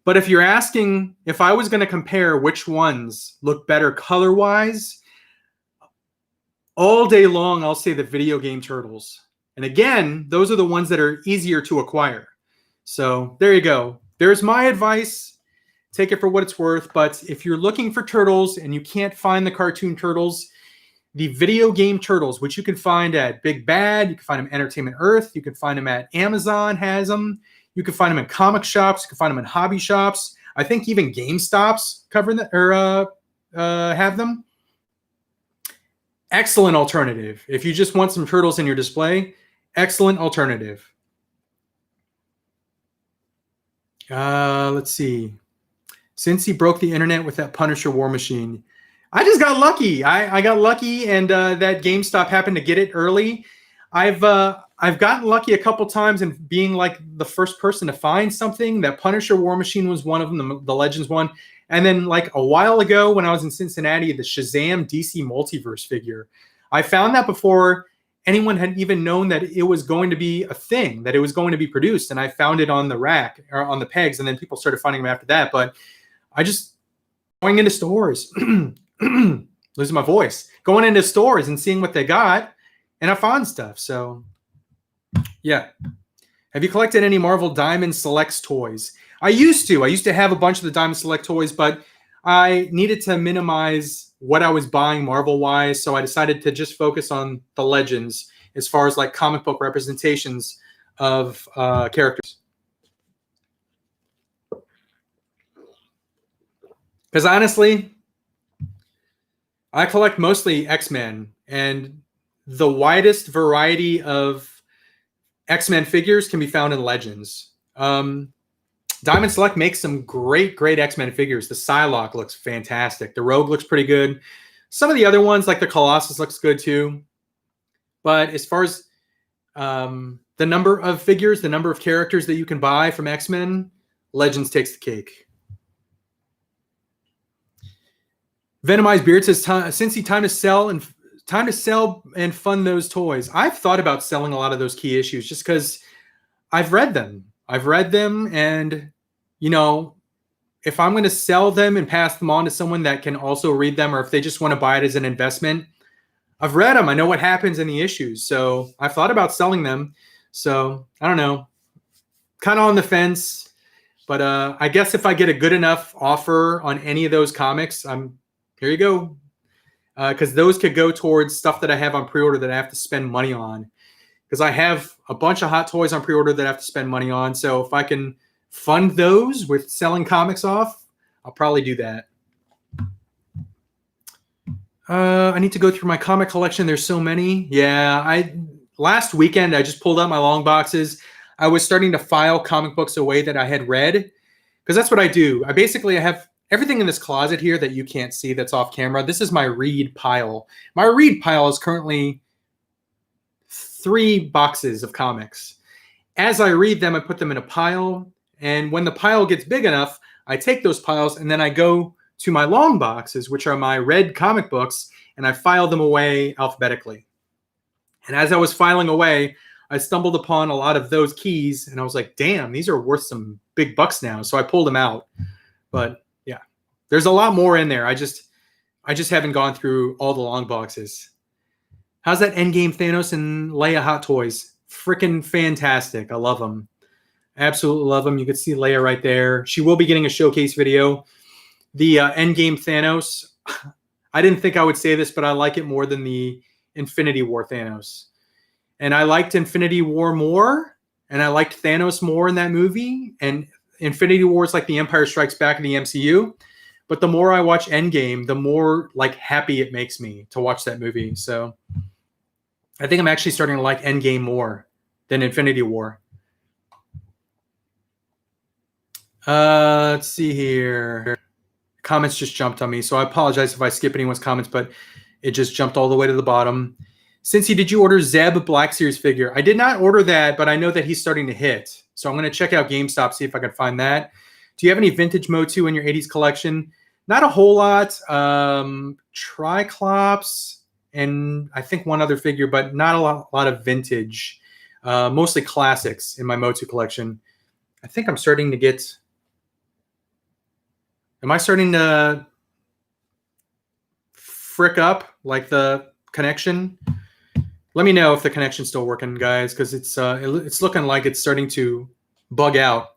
But if you're asking if I was going to compare which ones look better color-wise, all day long I'll say the video game turtles. And again, those are the ones that are easier to acquire. So there you go. There's my advice. Take it for what it's worth. But if you're looking for turtles and you can't find the cartoon turtles, the video game turtles, which you can find at Big Bad, you can find them at Entertainment Earth, you can find them at Amazon has them, you can find them in comic shops, you can find them in hobby shops. I think even GameStops cover them or have them. Excellent alternative. If you just want some turtles in your display, excellent alternative. Let's see. Since he broke the internet with that Punisher War Machine, I just got lucky. I got lucky, and that GameStop happened to get it early. I've gotten lucky a couple times in being like the first person to find something. That Punisher War Machine was one of them, the Legends one. And then like a while ago when I was in Cincinnati, the Shazam DC Multiverse figure. I found that before anyone had even known that it was going to be a thing, that it was going to be produced. And I found it on the rack or on the pegs, and then people started finding them after that. But I just going into stores, losing my voice, going into stores and seeing what they got, and I found stuff. So yeah. Have you collected any Marvel Diamond Selects toys? I used to have a bunch of the Diamond Select toys, but I needed to minimize what I was buying Marvel-wise, so I decided to just focus on the Legends as far as like comic book representations of characters. Because honestly, I collect mostly X-Men, and the widest variety of X-Men figures can be found in Legends. Diamond Select makes some great X-Men figures. The Psylocke looks fantastic. The Rogue looks pretty good. Some of the other ones, like the Colossus, looks good too. But as far as the number of figures, the number of characters that you can buy from X-Men, Legends takes the cake. Venomized Beard says, since he time to sell and fund those toys. I've thought about selling a lot of those key issues just because I've read them. And, you know, if I'm going to sell them and pass them on to someone that can also read them, or if they just want to buy it as an investment, I've read them. I know what happens in the issues. So I've thought about selling them. So I don't know, kind of on the fence. But I guess if I get a good enough offer on any of those comics, here you go. because those could go towards stuff that I have on pre-order that I have to spend money on. Because I have a bunch of Hot Toys on pre-order that I have to spend money on. So if I can fund those with selling comics off, I'll probably do that. I need to go through my comic collection. There's so many. Yeah, last weekend I just pulled out my long boxes. I was starting to file comic books away that I had read, because that's what I do. I have everything in this closet here that you can't see that's off camera. This is my read pile. My read pile is currently 3 boxes of comics. As I read them, I put them in a pile. And when the pile gets big enough, I take those piles and then I go to my long boxes, which are my red comic books, and I file them away alphabetically. And as I was filing away, I stumbled upon a lot of those keys, and I was like, damn, these are worth some big bucks now. So I pulled them out. But yeah, there's a lot more in there. I just haven't gone through all the long boxes. How's that Endgame Thanos and Leia Hot Toys? Freaking fantastic. I love them. Absolutely love them. You can see Leia right there. She will be getting a showcase video. The Endgame Thanos, I didn't think I would say this, but I like it more than the Infinity War Thanos. And I liked Infinity War more, and I liked Thanos more in that movie. And Infinity War is like the Empire Strikes Back in the MCU. But the more I watch Endgame, the more like happy it makes me to watch that movie. So I think I'm actually starting to like Endgame more than Infinity War. Let's see here. Comments just jumped on me, so I apologize if I skip anyone's comments, but it just jumped all the way to the bottom. Cincy, did you order Zeb Black Series figure? I did not order that, but I know that he's starting to hit. So I'm going to check out GameStop, see if I can find that. Do you have any vintage Motu in your 80s collection? Not a whole lot. Triclops and I think one other figure, but not a lot of vintage. Mostly classics in my Motu collection. I think I'm starting to get... Am I starting to frick up like the connection? Let me know if the connection's still working, guys, because it's looking like it's starting to bug out.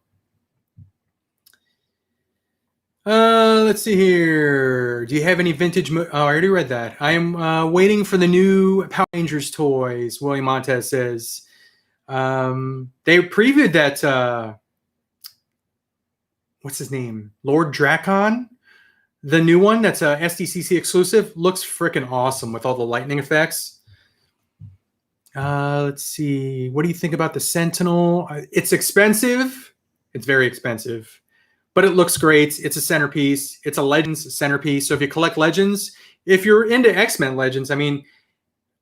Let's see here. Do you have any vintage? Oh, I already read that. I am waiting for the new Power Rangers toys. William Montez says they previewed that. What's his name? Lord Drakon, the new one that's a SDCC exclusive, looks freaking awesome with all the lightning effects. Let's see. What do you think about the Sentinel? It's expensive. It's very expensive, but it looks great. It's a centerpiece. It's a Legends centerpiece. So if you collect Legends, if you're into X-Men Legends, I mean,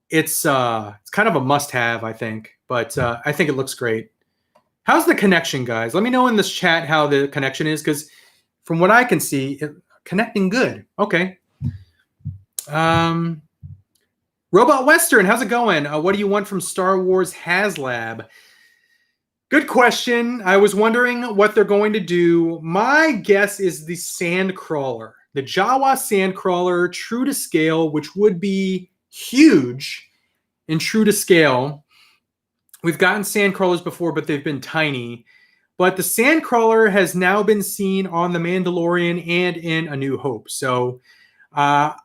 it's kind of a must-have, I think. But I think it looks great. How's the connection, guys? Let me know in this chat how the connection is, because from what I can see, connecting good. Okay. Robot Western, how's it going? What do you want from Star Wars HasLab? Good question. I was wondering what they're going to do. My guess is the Sandcrawler, the Jawa Sandcrawler, true to scale, which would be huge in true to scale. We've gotten Sandcrawlers before, but they've been tiny. But the Sandcrawler has now been seen on The Mandalorian and in A New Hope. So I'm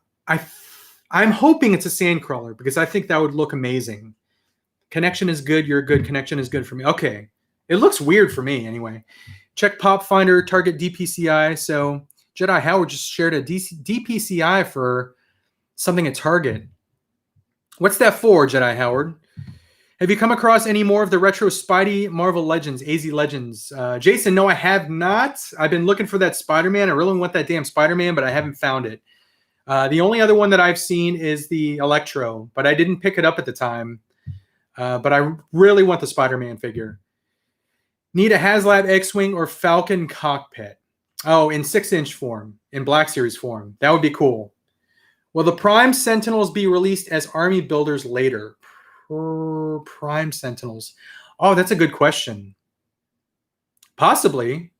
hoping it's a Sandcrawler because I think that would look amazing. Connection is good. You're good. Connection is good for me. Okay. It looks weird for me anyway. Check Pop Finder, Target DPCI. So Jedi Howard just shared a DPCI for something at Target. What's that for, Jedi Howard? Have you come across any more of the retro Spidey Marvel Legends, AZ Legends? Jason, no, I have not. I've been looking for that Spider-Man. I really want that damn Spider-Man, but I haven't found it. The only other one that I've seen is the Electro, but I didn't pick it up at the time. But I really want the Spider-Man figure. Need a HasLab X-Wing or Falcon cockpit. Oh, in 6-inch form, in Black Series form. That would be cool. Will the Prime Sentinels be released as army builders later? Prime Sentinels. Oh, that's a good question. Possibly.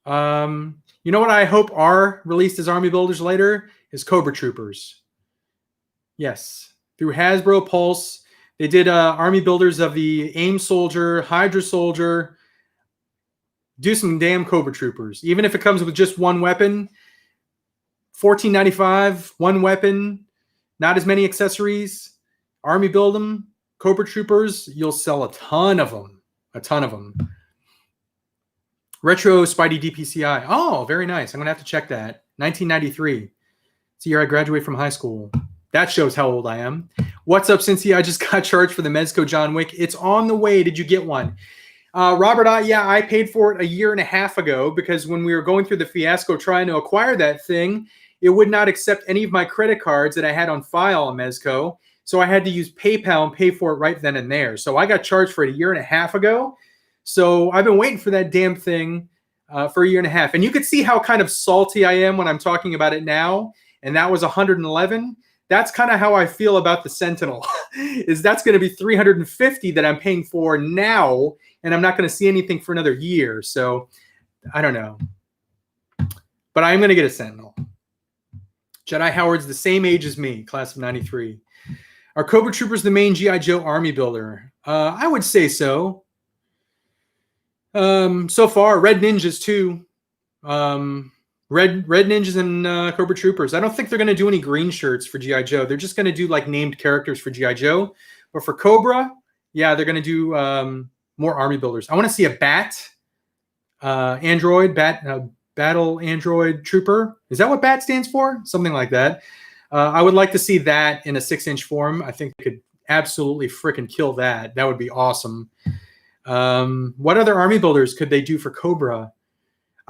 You know what I hope are released as army builders later is Cobra Troopers. Yes. Through Hasbro Pulse, they did army builders of the AIM Soldier, Hydra Soldier. Do some damn Cobra Troopers. Even if it comes with just one weapon, $14.95, one weapon. Not as many accessories. Army build them. Cobra Troopers, you'll sell a ton of them. A ton of them. Retro Spidey DPCI. Oh, very nice. I'm going to have to check that. 1993. It's the year I graduated from high school. That shows how old I am. What's up, Cincy? I just got charged for the Mezco John Wick. It's on the way. Did you get one? Robert, yeah, I paid for it a year and a half ago because when we were going through the fiasco trying to acquire that thing, it would not accept any of my credit cards that I had on file on Mezco. So I had to use PayPal and pay for it right then and there. So I got charged for it a year and a half ago. So I've been waiting for that damn thing for a year and a half. And you could see how kind of salty I am when I'm talking about it now. And that was 111. That's kind of how I feel about the Sentinel. Is that's going to be 350 that I'm paying for now, and I'm not going to see anything for another year. So I don't know. But I'm going to get a Sentinel. Jedi Howard's the same age as me, class of 93. Are Cobra Troopers the main G.I. Joe army builder? I would say so. So far, Red Ninjas too. Red Ninjas and Cobra Troopers. I don't think they're going to do any green shirts for G.I. Joe. They're just going to do like named characters for G.I. Joe. But for Cobra, yeah, they're going to do more army builders. I want to see a battle android trooper. Is that what BAT stands for? Something like that. I would like to see that in a 6-inch form. I think they could absolutely freaking kill that. That would be awesome. What other army builders could they do for Cobra?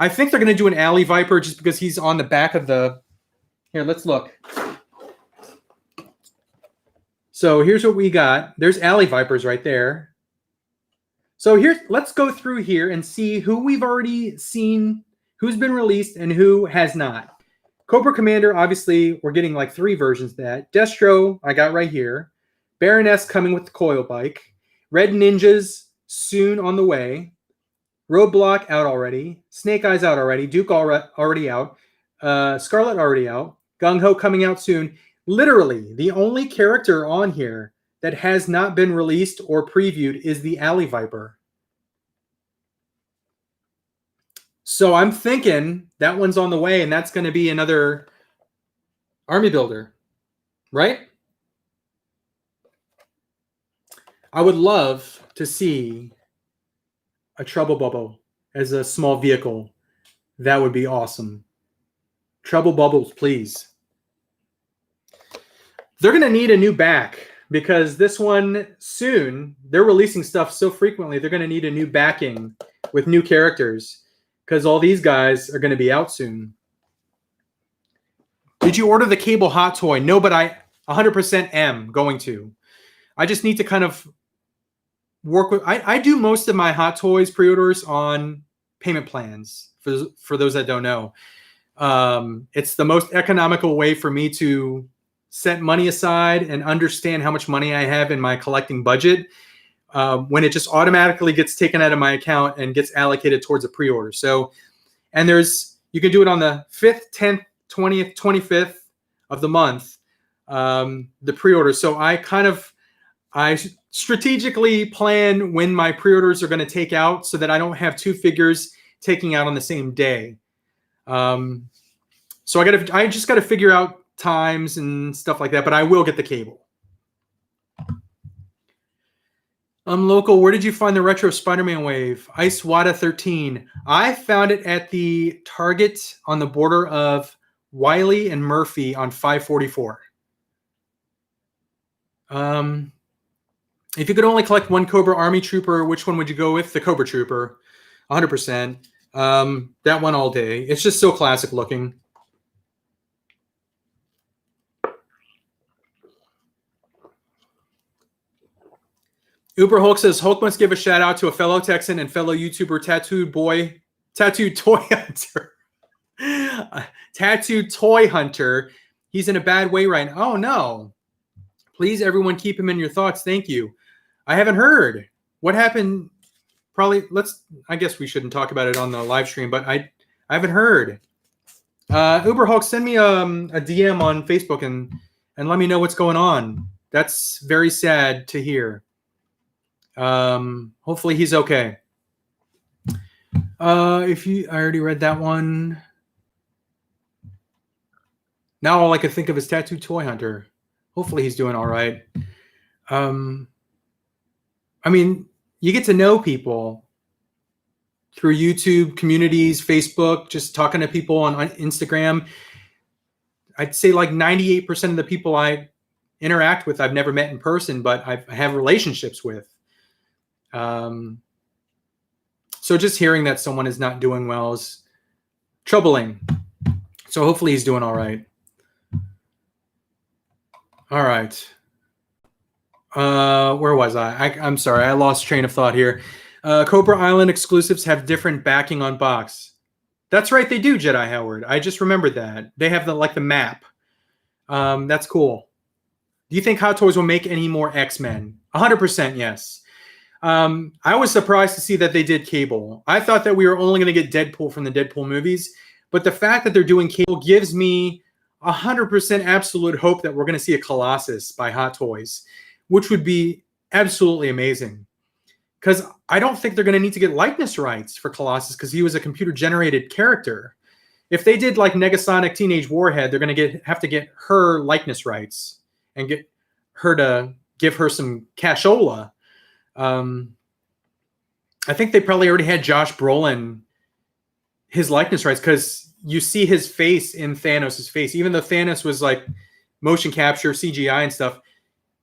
I think they're going to do an Alley Viper just because he's on the back of the... Here, let's look. So here's what we got. There's Alley Vipers right there. So let's go through here and see who we've already seen, who's been released, and who has not. Cobra Commander, obviously, we're getting like 3 versions of that. Destro, I got right here. Baroness coming with the coil bike. Red Ninjas, soon on the way. Roadblock out already. Snake Eyes out already. Duke already out. Scarlet already out. Gung Ho coming out soon. Literally, the only character on here that has not been released or previewed is the Alley Viper. So I'm thinking that one's on the way, and that's going to be another army builder, right? I would love to see a Trouble Bubble as a small vehicle. That would be awesome. Trouble Bubbles, please. They're going to need a new back because this one soon, they're releasing stuff so frequently, they're going to need a new backing with new characters because all these guys are going to be out soon. Did you order the Cable Hot Toy? No, but I 100% am going to. I just need to kind of work with... I do most of my Hot Toys pre-orders on payment plans, for those that don't know. It's the most economical way for me to set money aside and understand how much money I have in my collecting budget when it just automatically gets taken out of my account and gets allocated towards a pre-order. So, and you can do it on the 5th, 10th, 20th, 25th of the month, the pre-order. So I strategically plan when my pre-orders are going to take out so that I don't have 2 figures taking out on the same day. So I just got to figure out times and stuff like that, but I will get the cable. Local, where did you find the retro Spider-Man wave? Ice Wada 13. I found it at the Target on the border of Wiley and Murphy on 544. If you could only collect one Cobra Army Trooper, which one would you go with? The Cobra Trooper, 100%. That one all day. It's just so classic looking. Uber Hulk says, Hulk must give a shout out to a fellow Texan and fellow YouTuber Tattooed Toy Hunter. Tattooed Toy Hunter. He's in a bad way right now. Oh, no. Please, everyone, keep him in your thoughts. Thank you. I haven't heard. What happened? Probably, I guess we shouldn't talk about it on the live stream, but I haven't heard. Uber Hulk, send me a DM on Facebook and let me know what's going on. That's very sad to hear. Hopefully he's okay. I already read that one. Now all I could think of is Tattooed Toy Hunter. hopefully he's doing all right. I mean, you get to know people through YouTube, communities, Facebook, just talking to people on Instagram. I'd say like 98% of the people I interact with, I've never met in person, but I have relationships with. So just hearing that someone is not doing well is troubling. So hopefully he's doing all right. All right. Where was I? I'm sorry. I lost train of thought here. Cobra Island exclusives have different backing on box. That's right. They do, Jedi Howard. I just remembered that. They have the map. That's cool. Do you think Hot Toys will make any more X-Men? 100% yes. I was surprised to see that they did Cable. I thought that we were only going to get Deadpool from the Deadpool movies, but the fact that they're doing Cable gives me 100% absolute hope that we're going to see a Colossus by Hot Toys, which would be absolutely amazing. Because I don't think they're going to need to get likeness rights for Colossus because he was a computer-generated character. If they did like Negasonic Teenage Warhead, they're going to have to get her likeness rights and get her to give her some cashola. I think they probably already had Josh Brolin his likeness rights because you see his face in Thanos' face. Even though Thanos was like motion capture, CGI and stuff,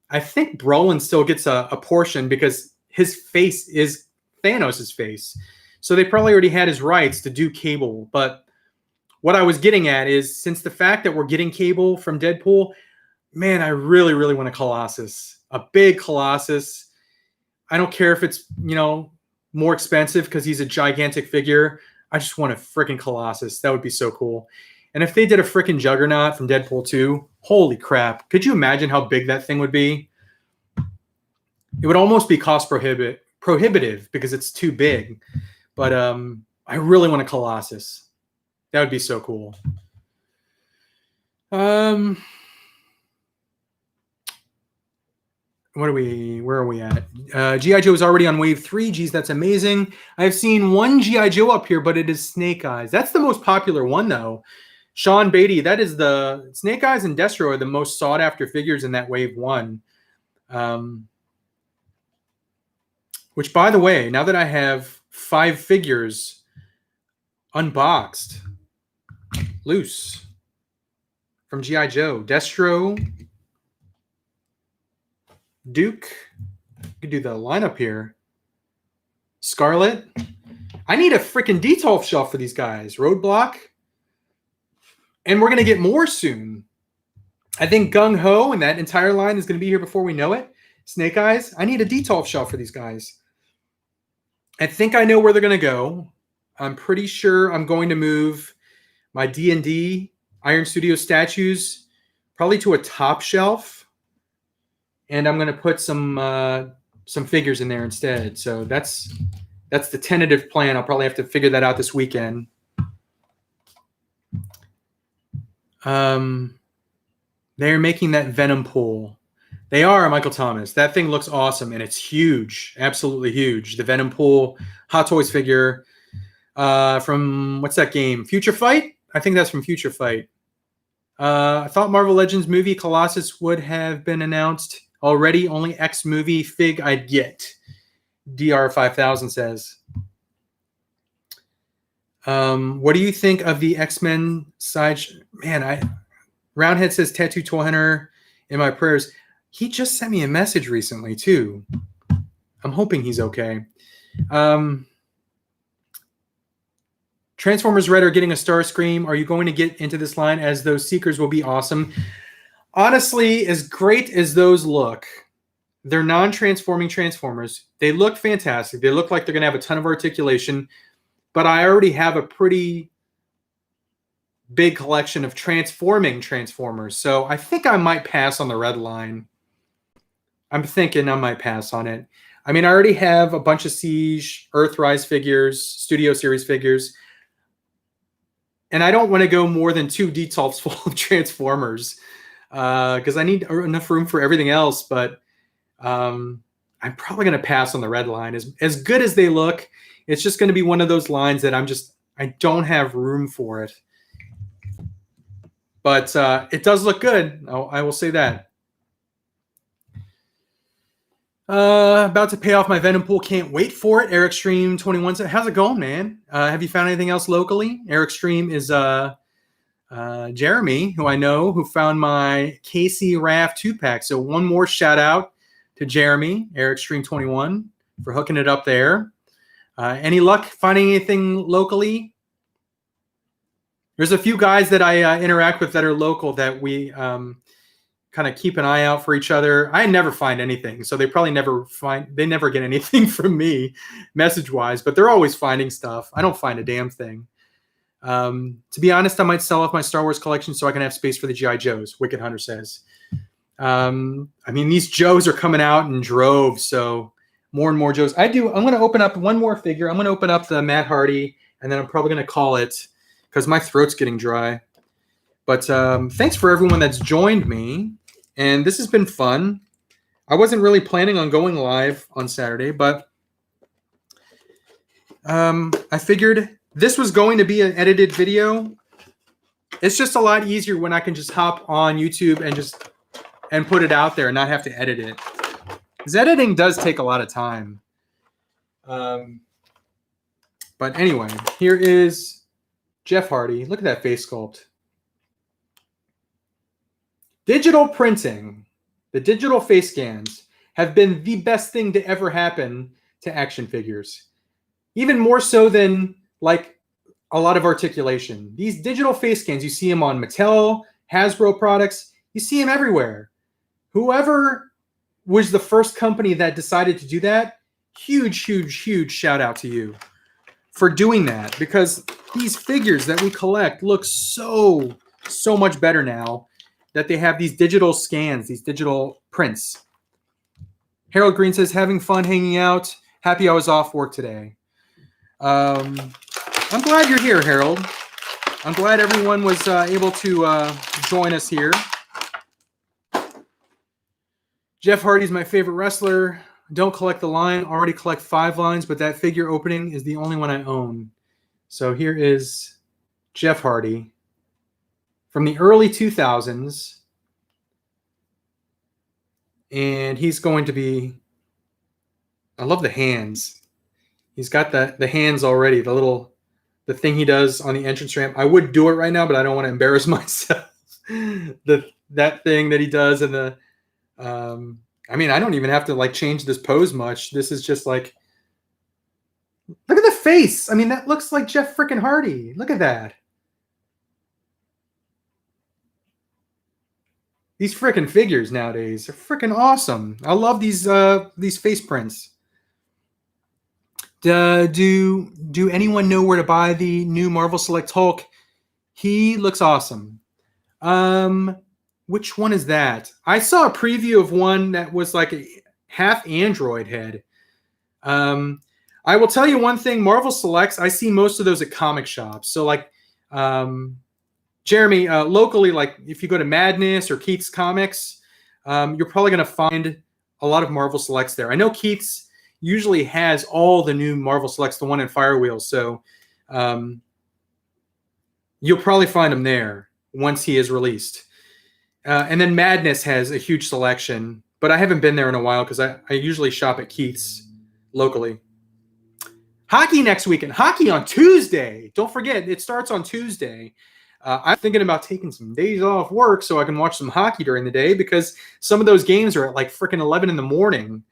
I think Brolin still gets a portion because his face is Thanos' face. So they probably already had his rights to do Cable. But what I was getting at is since the fact that we're getting Cable from Deadpool, man, I really, really want a Colossus. A big Colossus. I don't care if it's, more expensive because he's a gigantic figure. I just want a freaking Colossus. That would be so cool. And if they did a freaking Juggernaut from Deadpool 2, holy crap. Could you imagine how big that thing would be? It would almost be cost prohibitive because it's too big. But I really want a Colossus. That would be so cool. Where are we at? G.I. Joe is already on wave 3. Geez, that's amazing. I've seen one G.I. Joe up here, but it is Snake Eyes. That's the most popular one, though. Sean Beatty, that is the Snake Eyes and Destro are the most sought after figures in that wave 1. Which, by the way, now that I have 5 figures unboxed, loose from G.I. Joe, Destro, Duke, you could do the lineup here. Scarlet. I need a freaking Detolf shelf for these guys. Roadblock. And we're going to get more soon. I think Gung Ho and that entire line is going to be here before we know it. Snake Eyes. I need a Detolf shelf for these guys. I think I know where they're going to go. I'm pretty sure I'm going to move my D&D Iron Studio statues probably to a top shelf. And I'm going to put some figures in there instead. So that's the tentative plan. I'll probably have to figure that out this weekend. They're making that Venom pool. They are, Michael Thomas. That thing looks awesome, and it's huge. Absolutely huge. The Venom pool Hot Toys figure from, what's that game? Future Fight? I think that's from Future Fight. I thought Marvel Legends movie Colossus would have been announced already. Only X movie fig I'd get. DR5000 says. What do you think of the X-Men side? Man, Roundhead says Tattoo Toy Hunter in my prayers. He just sent me a message recently too. I'm hoping he's okay. Transformers Red are getting a Starscream. Are you going to get into this line as those Seekers will be awesome? Honestly, as great as those look, they're non-transforming Transformers. They look fantastic. They look like they're going to have a ton of articulation, but I already have a pretty big collection of transforming Transformers, so I think I might pass on the Red line. I'm thinking I might pass on it. I mean, I already have a bunch of Siege, Earthrise figures, Studio Series figures, and I don't want to go more than 2 Detolfs full of Transformers because I need enough room for everything else, but I'm probably going to pass on the Red line. As good as they look, it's just going to be one of those lines that I don't have room for it. But it does look good. I will say that. About to pay off my Venom pool. Can't wait for it. Eric Stream 21 said, how's it going, man? Have you found anything else locally? Eric Stream is Jeremy, who I know, who found my Casey Raft 2-pack. So one more shout out to Jeremy, Eric Stream 21, for hooking it up there. Any luck finding anything locally? There's a few guys that I interact with that are local that we kind of keep an eye out for each other. I never find anything, so they probably they never get anything from me message-wise, but they're always finding stuff. I don't find a damn thing. To be honest, I might sell off my Star Wars collection so I can have space for the G.I. Joes, Wicked Hunter says. I mean, these Joes are coming out in droves, so more and more Joes. I'm going to open up one more figure. I'm going to open up the Matt Hardy, and then I'm probably going to call it because my throat's getting dry. But thanks for everyone that's joined me, and this has been fun. I wasn't really planning on going live on Saturday, but I figured this was going to be an edited video. It's just a lot easier when I can just hop on YouTube and put it out there and not have to edit it. Because editing does take a lot of time. But anyway, here is Jeff Hardy. Look at that face sculpt. Digital printing, the digital face scans, have been the best thing to ever happen to action figures. Even more so than like a lot of articulation. These digital face scans, you see them on Mattel, Hasbro products, you see them everywhere. Whoever was the first company that decided to do that, huge, huge, huge shout out to you for doing that, because these figures that we collect look so much better now that they have these digital scans, these digital prints. Harold Green says, having fun hanging out. Happy I was off work today. I'm glad you're here, Harold. I'm glad everyone was able to join us here. Jeff Hardy's my favorite wrestler. Don't collect the line. Already collect 5 lines, but that figure opening is the only one I own. So here is Jeff Hardy from the early 2000s. And he's going to be... I love the hands. He's got the hands already, the thing he does on the entrance ramp. I would do it right now, but I don't want to embarrass myself. That thing that he does, and the I mean, I don't even have to like change this pose much. This is just like, look at the face. I mean, that looks like Jeff freaking Hardy. Look at that. These freaking figures nowadays are freaking awesome. I love these face prints. Do anyone know where to buy the new Marvel Select Hulk? He looks awesome. Which one is that? I saw a preview of one that was like a half android head. I will tell you one thing. Marvel Selects, I see most of those at comic shops. So like Jeremy, locally, like if you go to Madness or Keith's Comics, you're probably going to find a lot of Marvel Selects there. I know Keith's usually has all the new Marvel Selects, the one in Firewheel. So you'll probably find them there once he is released. And then Madness has a huge selection, but I haven't been there in a while because I usually shop at Keith's locally. Hockey next weekend. Hockey on Tuesday. Don't forget, it starts on Tuesday. I'm thinking about taking some days off work so I can watch some hockey during the day because some of those games are at like freaking 11 in the morning.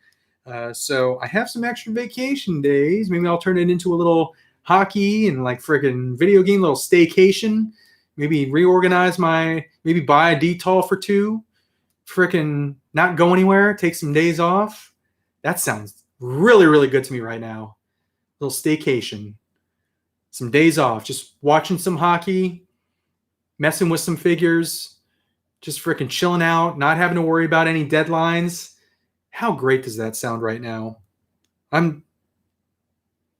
So I have some extra vacation days. Maybe I'll turn it into a little hockey and like freaking video game, little staycation. Maybe reorganize maybe buy a DTOL for 2. Freaking not go anywhere. Take some days off. That sounds really, really good to me right now. Little staycation. Some days off. Just watching some hockey. Messing with some figures. Just freaking chilling out. Not having to worry about any deadlines. How great does that sound right now? I'm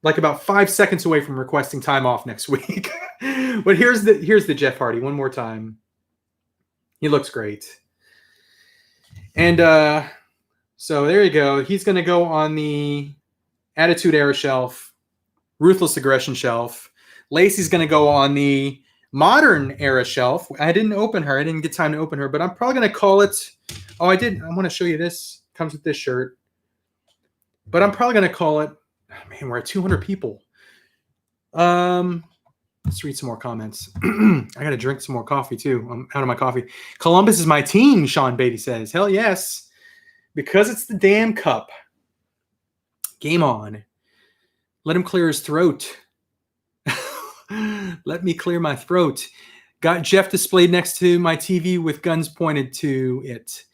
like about 5 seconds away from requesting time off next week. But here's the Jeff Hardy one more time. He looks great. And so there you go. He's going to go on the Attitude Era shelf, Ruthless Aggression shelf. Lacey's going to go on the Modern Era shelf. I didn't open her. I didn't get time to open her, but I'm probably going to call it. Oh, I did. I want to show you this. Comes with this shirt. But I'm probably going to call it, oh, man, we're at 200 people. Let's read some more comments. I got to drink some more coffee too. I'm out of my coffee. Columbus is my team, Sean Beatty says. Hell yes. Because it's the damn cup. Game on. Let him clear his throat. Let me clear my throat. Got Jeff displayed next to my TV with guns pointed to it.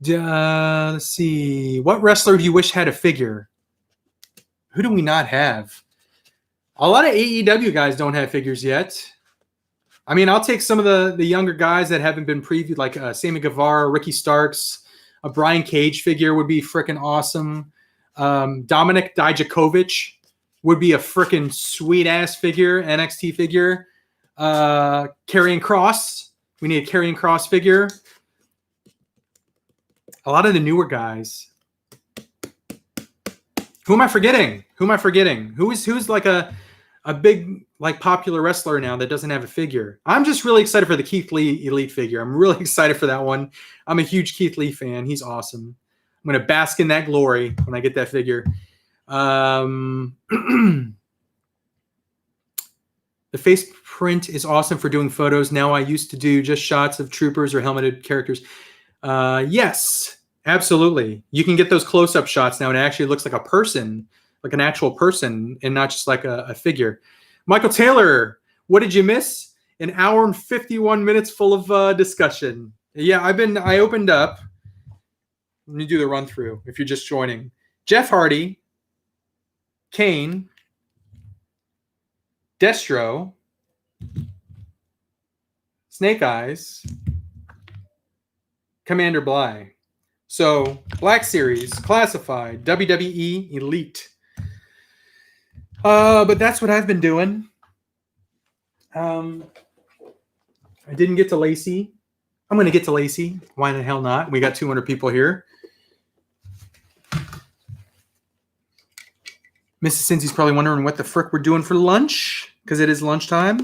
Let's see. What wrestler do you wish had a figure? Who do we not have? A lot of AEW guys don't have figures yet. I mean, I'll take some of the younger guys that haven't been previewed, like Sammy Guevara, Ricky Starks. A Brian Cage figure would be freaking awesome. Dominic Dijakovic would be a freaking sweet-ass figure, NXT figure. Karrion Kross. We need a Karrion Kross figure. A lot of the newer guys. Who am I forgetting? Who's like a big, like, popular wrestler now that doesn't have a figure? I'm just really excited for the Keith Lee Elite figure. I'm really excited for that one. I'm a huge Keith Lee fan. He's awesome. I'm going to bask in that glory when I get that figure. The face print is awesome for doing photos. Now I used to do just shots of troopers or helmeted characters. Yes, absolutely. You can get those close-up shots now, and it actually looks like a person, like an actual person, and not just like a figure. Michael Taylor, what did you miss? An hour and 51 minutes full of discussion. Yeah, I opened up. Let me do the run through if you're just joining. Jeff Hardy, Kane, Destro, Snake Eyes, Commander Bly. So, Black Series, Classified, WWE Elite. But that's what I've been doing. I didn't get to Lacey. I'm going to get to Lacey. Why the hell not? We got 200 people here. Mrs. Cincy's probably wondering what the frick we're doing for lunch, because it is lunchtime.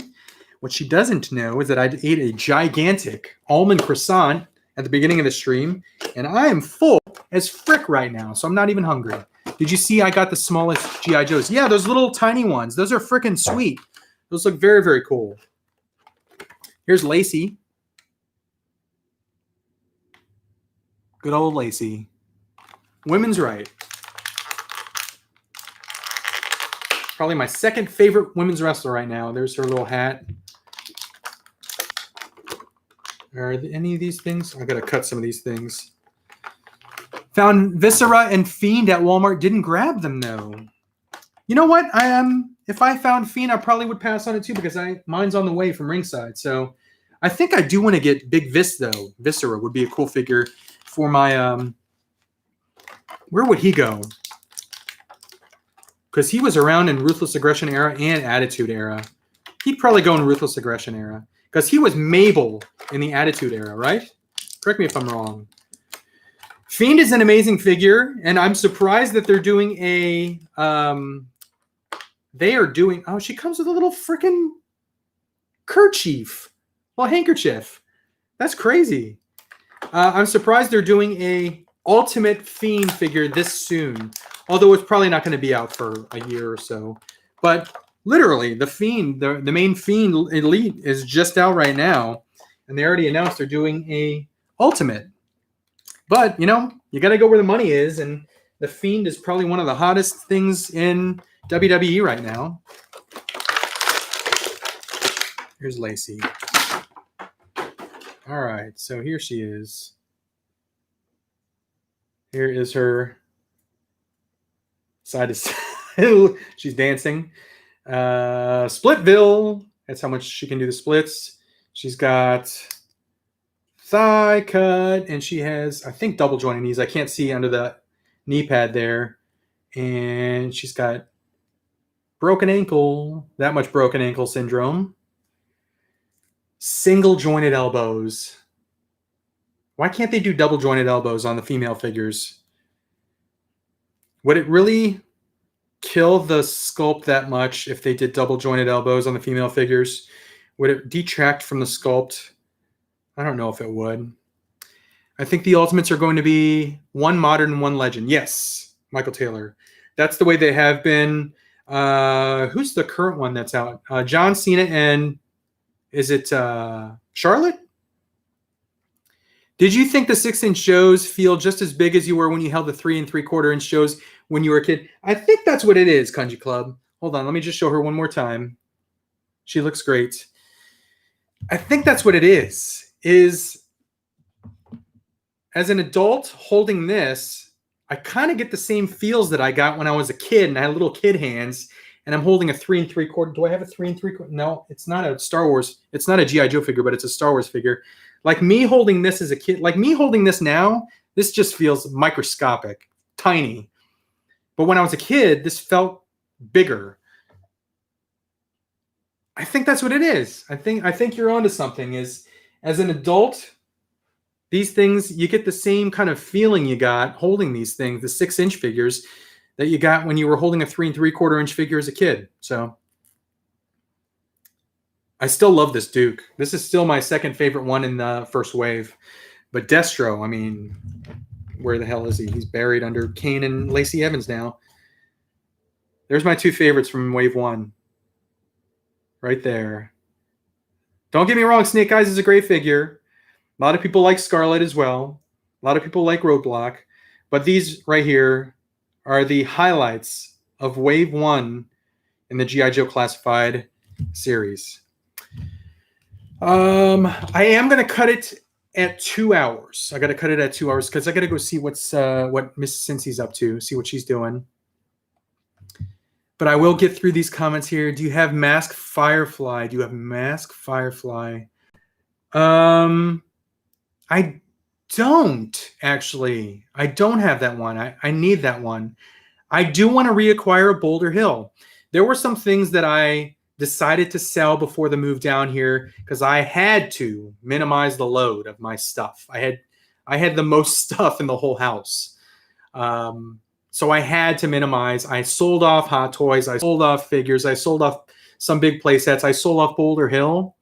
What she doesn't know is that I ate a gigantic almond croissant at the beginning of the stream, and I am full as frick right now, so I'm not even hungry. Did you see I got the smallest G.I. Joes? Yeah, those little tiny ones. Those are frickin' sweet. Those look very, very cool. Here's Lacey. Good old Lacey. Women's right. Probably my second favorite women's wrestler right now. There's her little hat. Are any of these things? I gotta cut some of these things. Found Viscera and Fiend at Walmart. Didn't grab them though. You know what? If I found Fiend, I probably would pass on it too, because mine's on the way from Ringside. So I think I do want to get Big Vis though. Viscera would be a cool figure for my where would he go? Because he was around in Ruthless Aggression era and Attitude era. He'd probably go in Ruthless Aggression era. Because he was Mabel in the Attitude era, right? Correct me if I'm wrong. Fiend is an amazing figure, and I'm surprised that they're doing a... Oh, she comes with a little freaking kerchief. Well, handkerchief. That's crazy. I'm surprised they're doing a Ultimate Fiend figure this soon. Although it's probably not going to be out for a year or so. But literally, the Fiend, the main Fiend Elite is just out right now. And they already announced they're doing a Ultimate. But, you know, you got to go where the money is. And the Fiend is probably one of the hottest things in WWE right now. Here's Lacey. All right, so here she is. Here is her side to side. She's dancing. Splitville. That's how much she can do the splits. She's got thigh cut, and she has, I think, double jointed knees. I can't see under the knee pad there. And she's got broken ankle. That much broken ankle syndrome. Single jointed elbows. Why can't they do double jointed elbows on the female figures? Would it really kill the sculpt that much if they did double jointed elbows on the female figures? Would it detract from the sculpt? I don't know if it would. I think the Ultimates are going to be one modern and one legend. Yes, Michael Taylor. That's the way they have been. Who's the current one that's out? John Cena and is it Charlotte? Did you think the 6-inch shows feel just as big as you were when you held the 3 3/4 inch shows when you were a kid? I think that's what it is, Kanji Club. Hold on, let me just show her one more time. She looks great. I think that's what it is as an adult holding this, I kind of get the same feels that I got when I was a kid and I had little kid hands and I'm holding a 3 3/4. Do I have a 3 3/4? No, it's not a Star Wars. It's not a G.I. Joe figure, but it's a Star Wars figure. Like me holding this as a kid, like me holding this now, this just feels microscopic, tiny. But when I was a kid, this felt bigger. I think that's what it is. I think you're onto something. Is as an adult, these things, you get the same kind of feeling you got holding these things, the 6-inch figures, that you got when you were holding a 3 3/4 inch figure as a kid. So I still love this Duke. This is still my second favorite one in the first wave. But Destro, I mean, where the hell is he? He's buried under Kane and Lacey Evans now. There's my two favorites from wave 1. Right there. Don't get me wrong, Snake Eyes is a great figure. A lot of people like Scarlet as well. A lot of people like Roadblock. But these right here are the highlights of wave 1 in the G.I. Joe Classified series. I am going to cut it at 2 hours. I got to cut it at 2 hours because I got to go see what Miss Cincy's up to, see what she's doing. But I will get through these comments here. Do you have Mask Firefly? Do you have Mask Firefly? I don't, actually. I don't have that one. I need that one. I do want to reacquire Boulder Hill. There were some things that I decided to sell before the move down here because I had to minimize the load of my stuff. I had the most stuff in the whole house. So I had to minimize. I sold off Hot Toys. I sold off figures. I sold off some big play sets. I sold off Boulder Hill.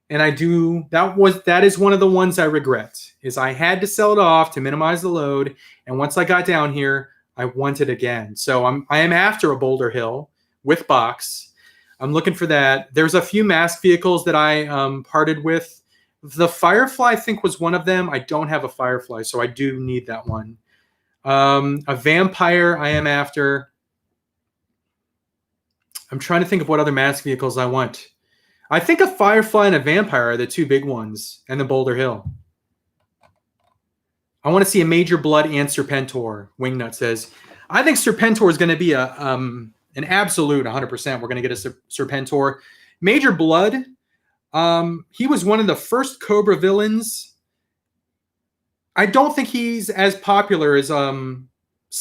And that is one of the ones I regret, is I had to sell it off to minimize the load. And once I got down here, I want it again. So I am after a Boulder Hill with box. I'm looking for that. There's a few mask vehicles that I parted with. The Firefly, I think, was one of them. I don't have a Firefly, so I do need that one. A Vampire I am after. I'm trying to think of what other mask vehicles I want. I think a Firefly and a Vampire are the two big ones, and the Boulder Hill. I want to see a Major Blood and Serpentor. Wingnut says, I think Serpentor is going to be an absolute 100%. We're going to get a Serpentor. Major Blood, he was one of the first Cobra villains. I don't think he's as popular as some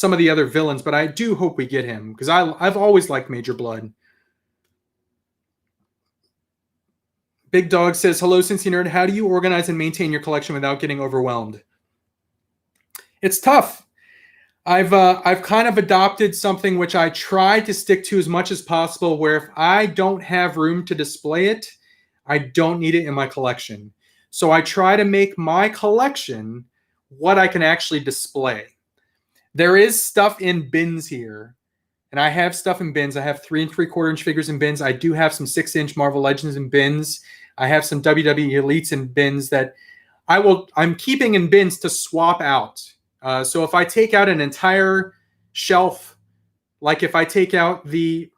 of the other villains, but I do hope we get him because I've always liked Major Blood. Big Dog says, hello, Cincy Nerd. How do you organize and maintain your collection without getting overwhelmed? It's tough. I've kind of adopted something which I try to stick to as much as possible, where if I don't have room to display it, I don't need it in my collection. So I try to make my collection what I can actually display. There is stuff in bins here, and I have stuff in bins. I have 3 3/4 inch figures in bins. I do have some 6-inch Marvel Legends in bins. I have some WWE Elites in bins that I'm keeping in bins to swap out. So if I take out an entire shelf, like if I take out the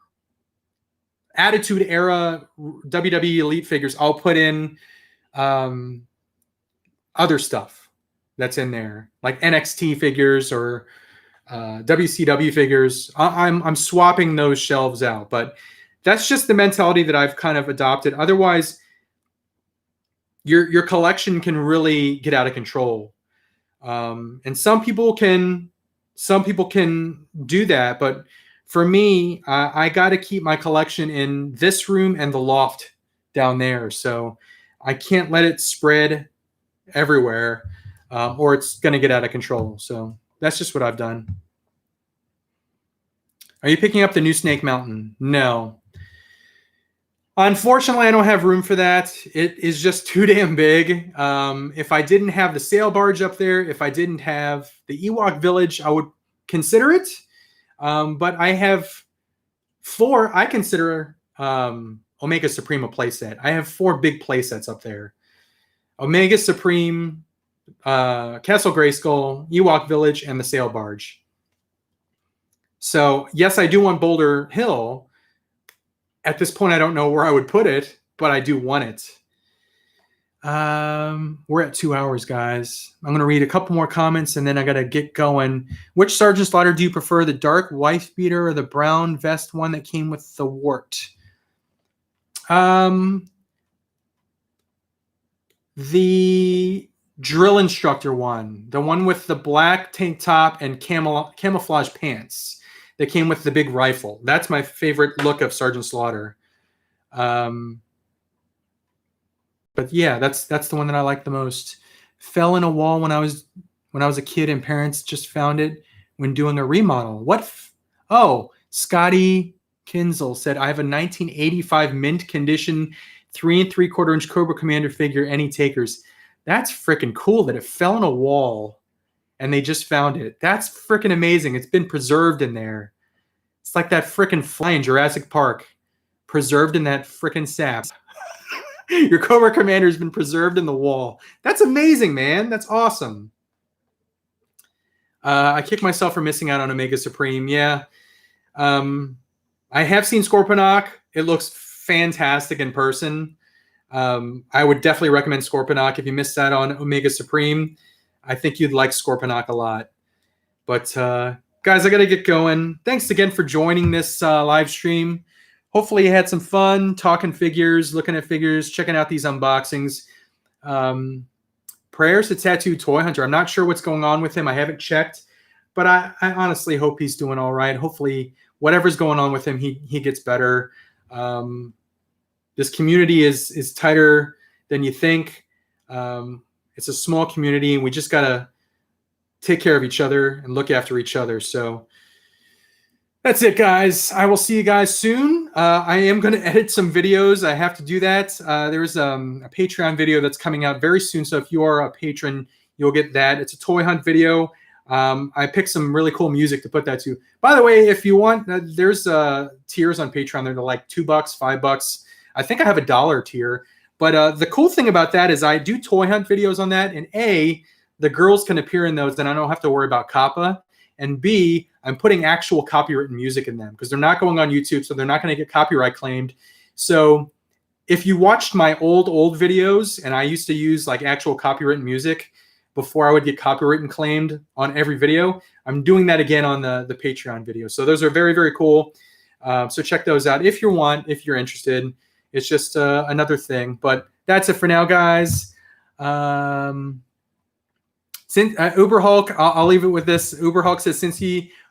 Attitude Era WWE Elite figures, I'll put in other stuff that's in there, like NXT figures or WCW figures. I'm swapping those shelves out, but that's just the mentality that I've kind of adopted. Otherwise, your collection can really get out of control. And some people can do that, but for me, I got to keep my collection in this room and the loft down there. So I can't let it spread everywhere, or it's going to get out of control. So that's just what I've done. Are you picking up the new Snake Mountain? No. Unfortunately, I don't have room for that. It is just too damn big. If I didn't have the sail barge up there, if I didn't have the Ewok Village, I would consider it. But I have 4. I consider Omega Supreme a playset. I have 4 big playsets up there. Omega Supreme, Castle Grayskull, Ewok Village, and the Sail Barge. So, yes, I do want Boulder Hill. At this point, I don't know where I would put it, but I do want it. We're at 2 hours, guys. I'm going to read a couple more comments, and then I got to get going. Which Sergeant Slaughter do you prefer, the dark wife beater or the brown vest one that came with the wart? The drill instructor one, the one with the black tank top and camouflage pants that came with the big rifle. That's my favorite look of Sergeant Slaughter. But yeah, that's the one that I like the most. Fell in a wall when I was a kid, and parents just found it when doing a remodel. Oh, Scotty Kinzel said, I have a 1985 mint condition 3 3/4 inch Cobra Commander figure. Any takers? That's freaking cool that it fell in a wall and they just found it. That's freaking amazing. It's been preserved in there. It's like that freaking fly in Jurassic Park, preserved in that freaking sap. Your Cobra Commander has been preserved in the wall. That's amazing, man. That's awesome. I kick myself for missing out on Omega Supreme. Yeah. I have seen Scorponok. It looks fantastic in person. I would definitely recommend Scorponok. If you missed out on Omega Supreme, I think you'd like Scorponok a lot. But guys, I got to get going. Thanks again for joining this live stream. Hopefully you had some fun talking figures, looking at figures, checking out these unboxings. Prayers to Tattoo Toy Hunter. I'm not sure what's going on with him. I haven't checked, but I honestly hope he's doing all right. Hopefully whatever's going on with him, he gets better. This community is tighter than you think. It's a small community, and we just got to take care of each other and look after each other. So that's it, guys. I will see you guys soon. I am going to edit some videos. I have to do that. There's a Patreon video that's coming out very soon. So if you are a patron, you'll get that. It's a toy hunt video. I picked some really cool music to put that to. By the way, if you want, there's tiers on Patreon. They're like $2, $5. I think I have a $1 tier. But the cool thing about that is I do toy hunt videos on that. And A, the girls can appear in those, and I don't have to worry about COPPA. And B, I'm putting actual copywritten music in them because they're not going on YouTube, so they're not going to get copyright claimed. So if you watched my old videos, and I used to use like actual copywritten music before I would get copyright claimed on every video, I'm doing that again on the Patreon video. So those are very, very cool. So check those out if you're interested. It's just another thing. But that's it for now, guys. Since Uber Hulk, I'll leave it with this. Uber Hulk says,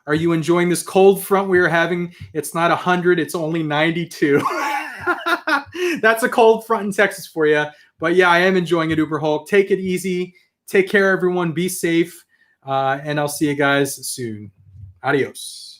are you enjoying this cold front we are having? It's not 100, it's only 92. That's a cold front in Texas for you. But yeah, I am enjoying it, Uber Hulk. Take it easy. Take care, everyone. Be safe. And I'll see you guys soon. Adios.